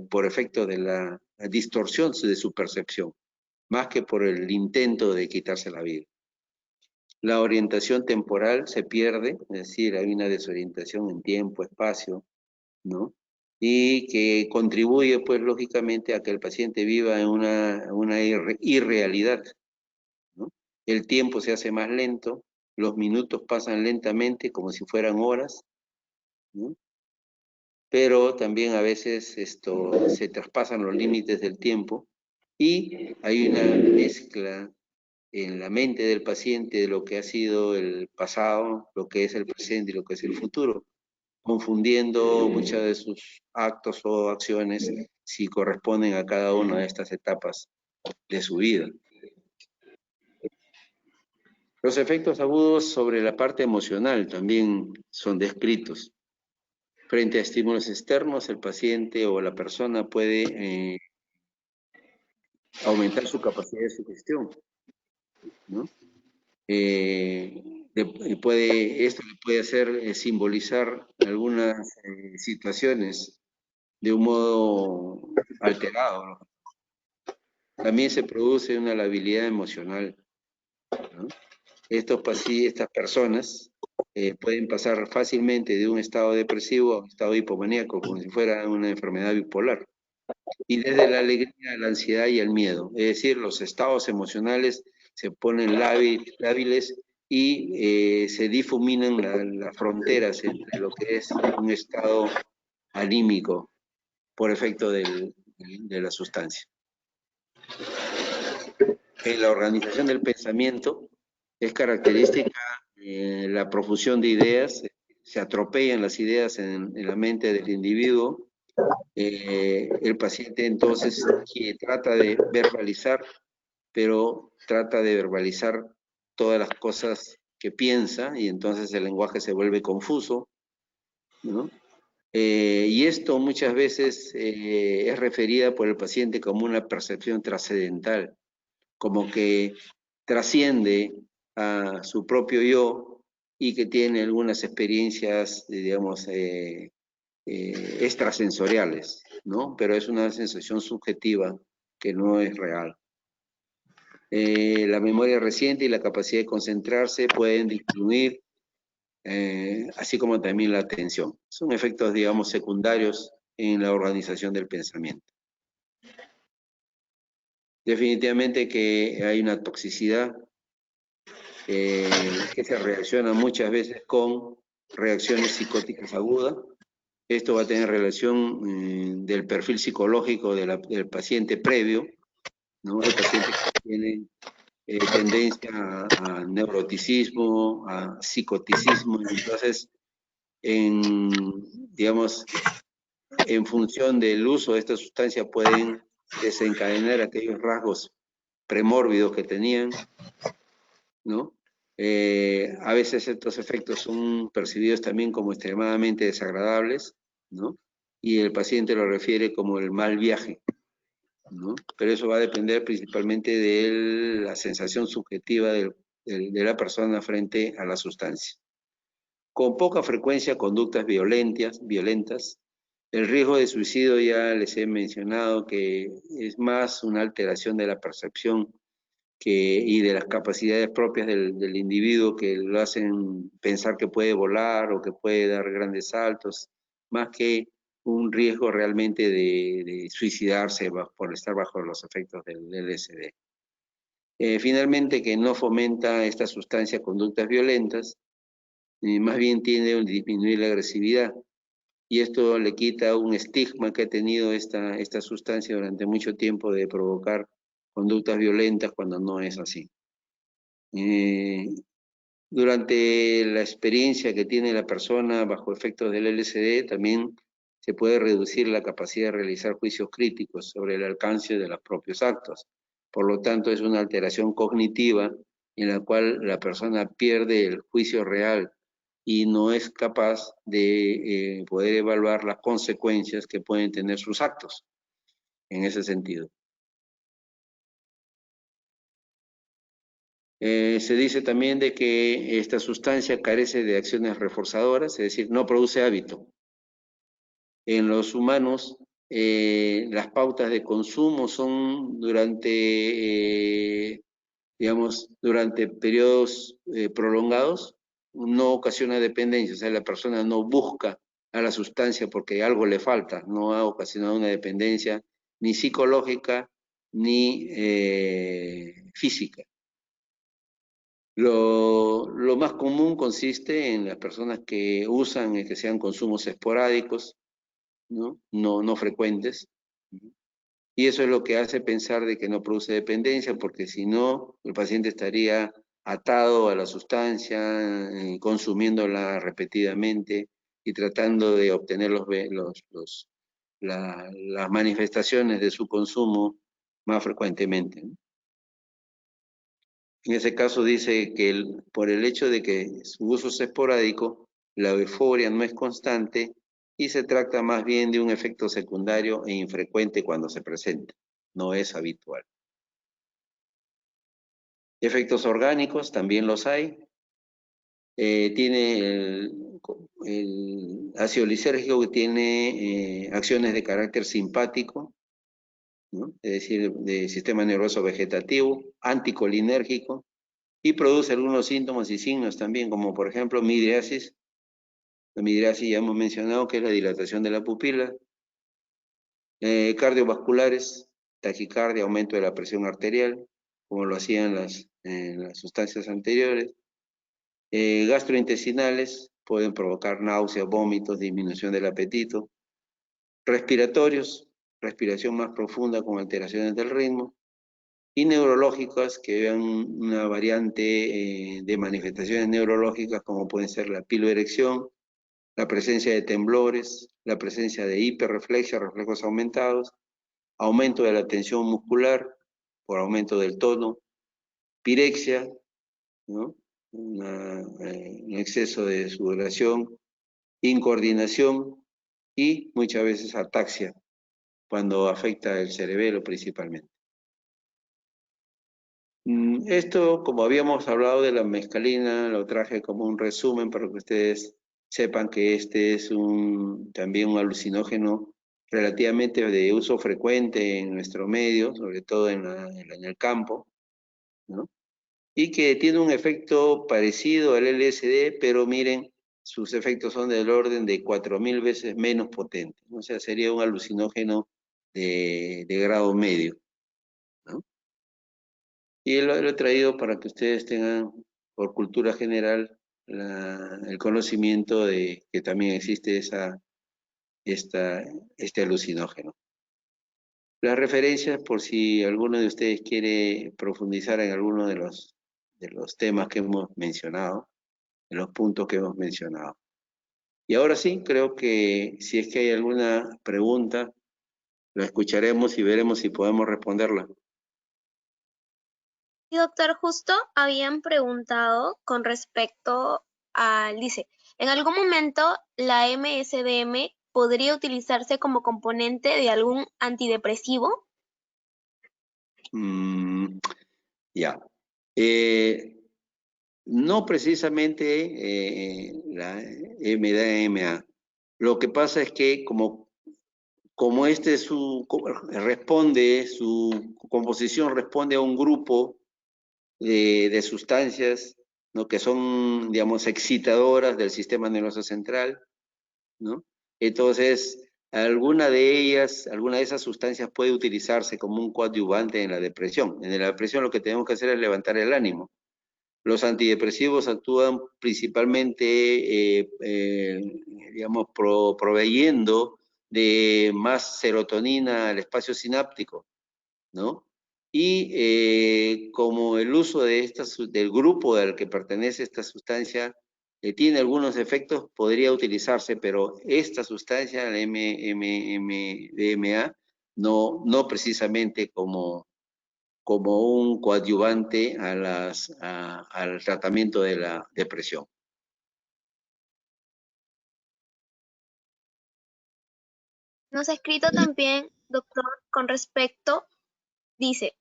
Por efecto de la distorsión de su percepción, más que por el intento de quitarse la vida. La orientación temporal se pierde, es decir, hay una desorientación en tiempo, espacio, ¿no? Y que contribuye, pues, lógicamente, a que el paciente viva en una irrealidad, ¿no? El tiempo se hace más lento, los minutos pasan lentamente como si fueran horas, ¿no? Pero también a veces se traspasan los límites del tiempo y hay una mezcla en la mente del paciente de lo que ha sido el pasado, lo que es el presente y lo que es el futuro, confundiendo muchos de sus actos o acciones si corresponden a cada una de estas etapas de su vida. Los efectos agudos sobre la parte emocional también son descritos. Frente a estímulos externos, el paciente o la persona puede aumentar su capacidad de sugestión, ¿no? Esto le puede hacer simbolizar algunas situaciones de un modo alterado, ¿no? También se produce una labilidad emocional, ¿no? Estas personas pueden pasar fácilmente de un estado depresivo a un estado hipomaníaco, como si fuera una enfermedad bipolar. Y desde la alegría, la ansiedad y el miedo. Es decir, los estados emocionales se ponen lábiles y se difuminan las fronteras entre lo que es un estado anímico por efecto de la sustancia. En la organización del pensamiento es característica la profusión de ideas, se atropellan las ideas en la mente del individuo. El paciente entonces que trata de verbalizar, pero trata de verbalizar todas las cosas que piensa y entonces el lenguaje se vuelve confuso, ¿no? Y esto muchas veces es referida por el paciente como una percepción trascendental, como que trasciende a su propio yo y que tiene algunas experiencias, digamos, extrasensoriales, ¿no? Pero es una sensación subjetiva que no es real. La memoria reciente y la capacidad de concentrarse pueden disminuir, así como también la atención. Son efectos, digamos, secundarios en la organización del pensamiento. Definitivamente que hay una toxicidad que se reacciona muchas veces con reacciones psicóticas agudas. Esto va a tener relación del perfil psicológico del paciente previo, ¿no? El paciente que tiene tendencia a neuroticismo, a psicoticismo, entonces, digamos, en función del uso de esta sustancia pueden desencadenar aquellos rasgos premórbidos que tenían, ¿no? A veces estos efectos son percibidos también como extremadamente desagradables, ¿no? Y el paciente lo refiere como el mal viaje, ¿no? Pero eso va a depender principalmente de la sensación subjetiva de la persona frente a la sustancia. Con poca frecuencia, conductas violentas. El riesgo de suicidio ya les he mencionado que es más una alteración de la percepción y de las capacidades propias del individuo que lo hacen pensar que puede volar o que puede dar grandes saltos, más que un riesgo realmente de suicidarse por estar bajo los efectos del LSD. Finalmente, que no fomenta esta sustancia conductas violentas, más bien tiende a disminuir la agresividad. Y esto le quita un estigma que ha tenido esta sustancia durante mucho tiempo de provocar conductas violentas cuando no es así. Durante la experiencia que tiene la persona bajo efectos del LSD, también se puede reducir la capacidad de realizar juicios críticos sobre el alcance de los propios actos. Por lo tanto, es una alteración cognitiva en la cual la persona pierde el juicio real y no es capaz de poder evaluar las consecuencias que pueden tener sus actos en ese sentido. Se dice también de que esta sustancia carece de acciones reforzadoras, es decir, no produce hábito. En los humanos, las pautas de consumo son durante periodos prolongados, no ocasiona dependencia, o sea, la persona no busca a la sustancia porque algo le falta, no ha ocasionado una dependencia ni psicológica ni física. Lo más común consiste en las personas que usan, que sean consumos esporádicos, ¿no? No frecuentes. Y eso es lo que hace pensar de que no produce dependencia, porque si no, el paciente estaría atado a la sustancia, consumiéndola repetidamente y tratando de obtener las manifestaciones de su consumo más frecuentemente, ¿no? En ese caso dice que por el hecho de que su uso es esporádico, la euforia no es constante y se trata más bien de un efecto secundario e infrecuente cuando se presenta, no es habitual. Efectos orgánicos también los hay. Tiene el ácido lisérgico que tiene acciones de carácter simpático, ¿no? Es decir, de sistema nervioso vegetativo, anticolinérgico, y produce algunos síntomas y signos también, como por ejemplo midriasis. La midriasis ya hemos mencionado que es la dilatación de la pupila. Cardiovasculares, taquicardia, aumento de la presión arterial, como lo hacían las sustancias anteriores. Gastrointestinales, pueden provocar náuseas, vómitos, disminución del apetito. Respiratorios, respiración más profunda con alteraciones del ritmo. Y neurológicas, que vean una variante de manifestaciones neurológicas como pueden ser la piloerección, la presencia de temblores, la presencia de hiperreflexia, reflejos aumentados, aumento de la tensión muscular por aumento del tono, pirexia, ¿no? Un exceso de sudoración, incoordinación y muchas veces ataxia, cuando afecta el cerebelo principalmente. Esto, como habíamos hablado de la mescalina, lo traje como un resumen para que ustedes sepan que este es también un alucinógeno relativamente de uso frecuente en nuestro medio, sobre todo en el campo, ¿no? Y que tiene un efecto parecido al LSD, pero miren, sus efectos son del orden de 4000 veces menos potentes, ¿no? O sea, sería un alucinógeno de grado medio, ¿no? Y lo he traído para que ustedes tengan, por cultura general, el conocimiento de que también existe este alucinógeno. Las referencias, por si alguno de ustedes quiere profundizar en alguno de los temas que hemos mencionado, de los puntos que hemos mencionado. Y ahora sí, creo que si es que hay alguna pregunta, la escucharemos y veremos si podemos responderla. Y doctor, justo habían preguntado con respecto dice, ¿en algún momento la MSDM podría utilizarse como componente de algún antidepresivo? Ya. No precisamente la MDMA. Lo que pasa es que como su composición responde a un grupo de sustancias, ¿no? Que son, digamos, excitadoras del sistema nervioso central, ¿no? Entonces, alguna de esas sustancias puede utilizarse como un coadyuvante en la depresión. En la depresión lo que tenemos que hacer es levantar el ánimo. Los antidepresivos actúan principalmente, digamos, proveyendo de más serotonina al espacio sináptico, ¿no? Y como el uso del grupo al que pertenece esta sustancia tiene algunos efectos, podría utilizarse, pero esta sustancia, la MDMA, no precisamente como un coadyuvante al tratamiento de la depresión. Nos ha escrito también, doctor, con respecto, dice,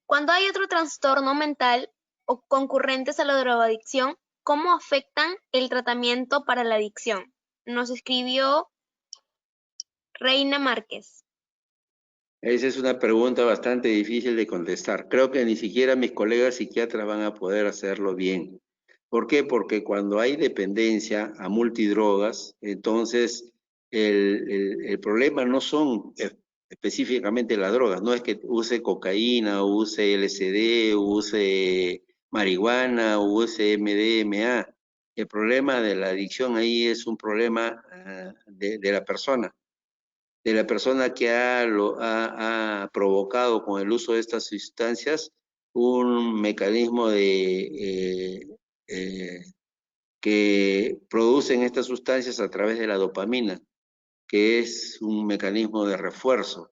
cuando hay otro trastorno mental, o concurrentes a la drogadicción, ¿cómo afectan el tratamiento para la adicción? Nos escribió Reina Márquez. Esa es una pregunta bastante difícil de contestar. Creo que ni siquiera mis colegas psiquiatras van a poder hacerlo bien. ¿Por qué? Porque cuando hay dependencia a multidrogas, entonces el problema no son específicamente las drogas, no es que use cocaína, use LSD, use marihuana, use MDMA. El problema de la adicción ahí es un problema de la persona que ha provocado con el uso de estas sustancias un mecanismo que producen estas sustancias a través de la dopamina, que es un mecanismo de refuerzo,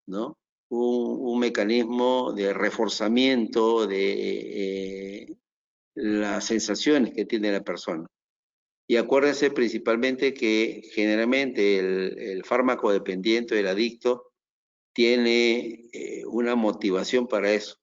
¿no? Un mecanismo de reforzamiento de las sensaciones que tiene la persona. Y acuérdense principalmente que generalmente el fármaco dependiente, el adicto, tiene una motivación para eso.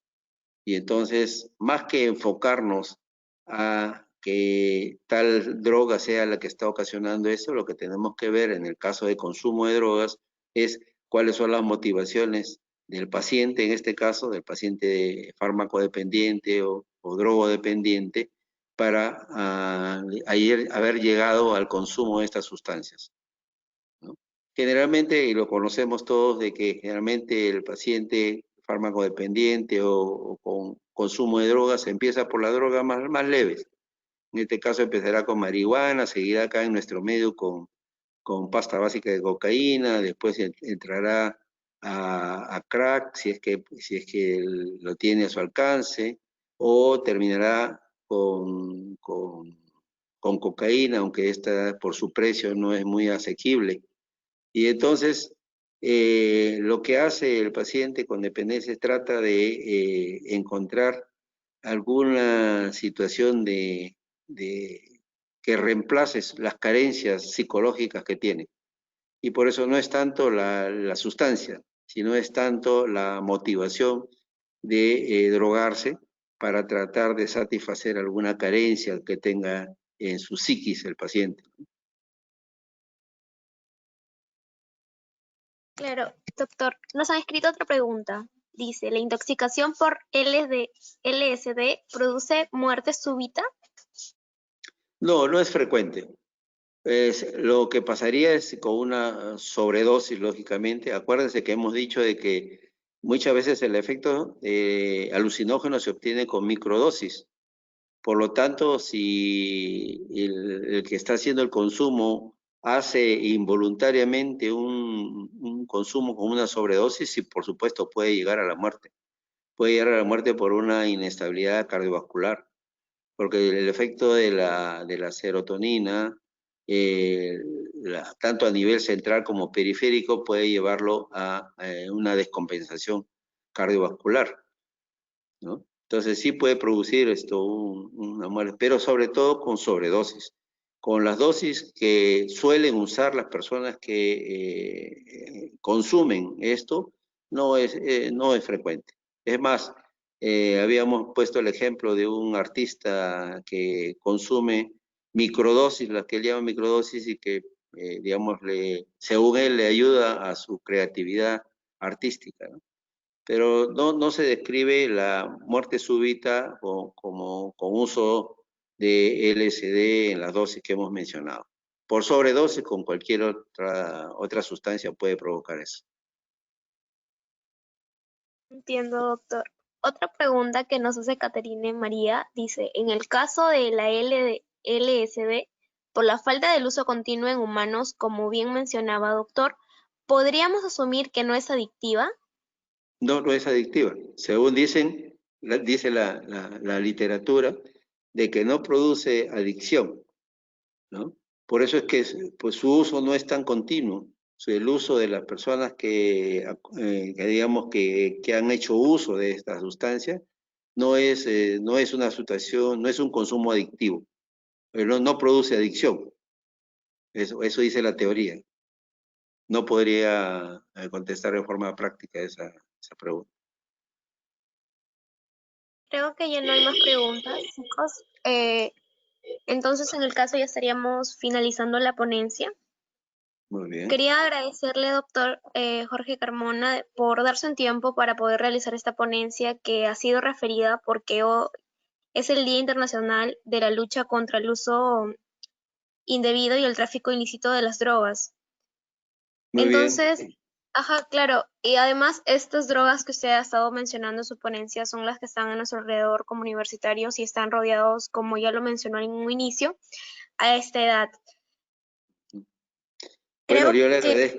Y entonces, más que enfocarnos a que tal droga sea la que está ocasionando eso, lo que tenemos que ver en el caso de consumo de drogas es cuáles son las motivaciones del paciente, en este caso, del paciente fármaco dependiente o drogodependiente, para haber llegado al consumo de estas sustancias, ¿no? Generalmente, y lo conocemos todos, de que generalmente el paciente fármaco dependiente o con consumo de drogas empieza por las drogas más leves. En este caso empezará con marihuana, seguirá acá en nuestro medio con pasta básica de cocaína, después entrará a crack si es que lo tiene a su alcance, o terminará con cocaína, aunque esta por su precio no es muy asequible. Y entonces, lo que hace el paciente con dependencia es trata de encontrar alguna situación que reemplace las carencias psicológicas que tiene. Y por eso no es tanto la sustancia, sino es tanto la motivación de drogarse para tratar de satisfacer alguna carencia que tenga en su psiquis el paciente. Claro, doctor, nos han escrito otra pregunta. Dice, ¿la intoxicación por LSD produce muerte súbita? No, no es frecuente. Lo que pasaría es con una sobredosis, lógicamente. Acuérdense que hemos dicho de que muchas veces el efecto alucinógeno se obtiene con microdosis. Por lo tanto, si el que está haciendo el consumo hace involuntariamente un consumo con una sobredosis, sí, por supuesto, puede llegar a la muerte. Puede llegar a la muerte por una inestabilidad cardiovascular, porque el efecto de la serotonina, tanto a nivel central como periférico, puede llevarlo a una descompensación cardiovascular, ¿no? Entonces sí puede producir esto una muerte, pero sobre todo con sobredosis. Con las dosis que suelen usar las personas que consumen esto, no es frecuente. Es más, habíamos puesto el ejemplo de un artista que consume microdosis, las que él llama microdosis, y que, digamos, según él le ayuda a su creatividad artística, ¿no? Pero no se describe la muerte súbita como con uso de LSD en las dosis que hemos mencionado. Por sobredosis, con cualquier otra sustancia puede provocar eso. Entiendo, doctor. Otra pregunta que nos hace Caterine María dice, en el caso de la LSD, por la falta del uso continuo en humanos, como bien mencionaba, doctor, ¿podríamos asumir que no es adictiva? No, no es adictiva. Según dice la literatura, de que no produce adicción, ¿no? Por eso es que pues, su uso no es tan continuo. El uso de las personas que digamos que han hecho uso de esta sustancia no es una situación, no es un consumo adictivo, no produce adicción. Eso dice la teoría. No podría contestar de forma práctica esa pregunta. Creo que ya no hay más preguntas, chicos. Entonces, en el caso ya estaríamos finalizando la ponencia. Muy bien. Quería agradecerle, doctor Jorge Carmona, por darse un tiempo para poder realizar esta ponencia que ha sido referida porque hoy es el Día Internacional de la Lucha contra el Uso Indebido y el Tráfico Ilícito de las Drogas. Muy bien. Entonces, ajá, claro, y además estas drogas que usted ha estado mencionando en su ponencia son las que están a nuestro alrededor como universitarios y están rodeados, como ya lo mencionó en un inicio, a esta edad. Bueno, Creo yo que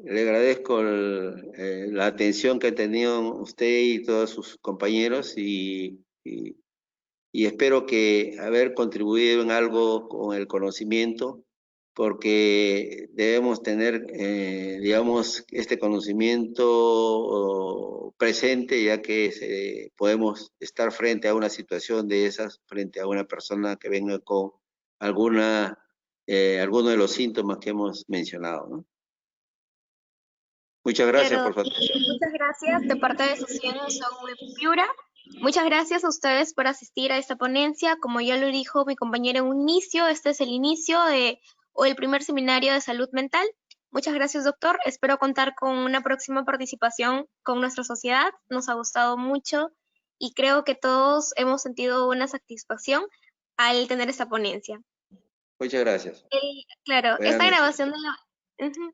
le agradezco la atención que ha tenido usted y todos sus compañeros y espero que haber contribuido en algo con el conocimiento, porque debemos tener, digamos, este conocimiento presente, ya que podemos estar frente a una situación de esas, frente a una persona que venga con alguno de los síntomas que hemos mencionado, ¿no? Muchas gracias Claro, por su atención. muchas gracias de parte de Sesión Web Piura. Muchas gracias a ustedes por asistir a esta ponencia. Como ya lo dijo mi compañero en un inicio, este es el inicio o el primer seminario de salud mental. Muchas gracias, doctor. Espero contar con una próxima participación con nuestra sociedad. Nos ha gustado mucho y creo que todos hemos sentido una satisfacción al tener esta ponencia. Muchas gracias. Claro, Buenas esta noches. grabación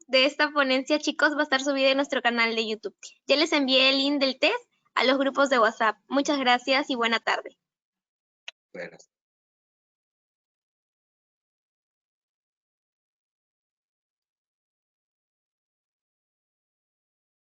de esta ponencia, chicos, va a estar subida en nuestro canal de YouTube. Ya les envié el link del test a los grupos de WhatsApp. Muchas gracias y buena tarde. Buenas.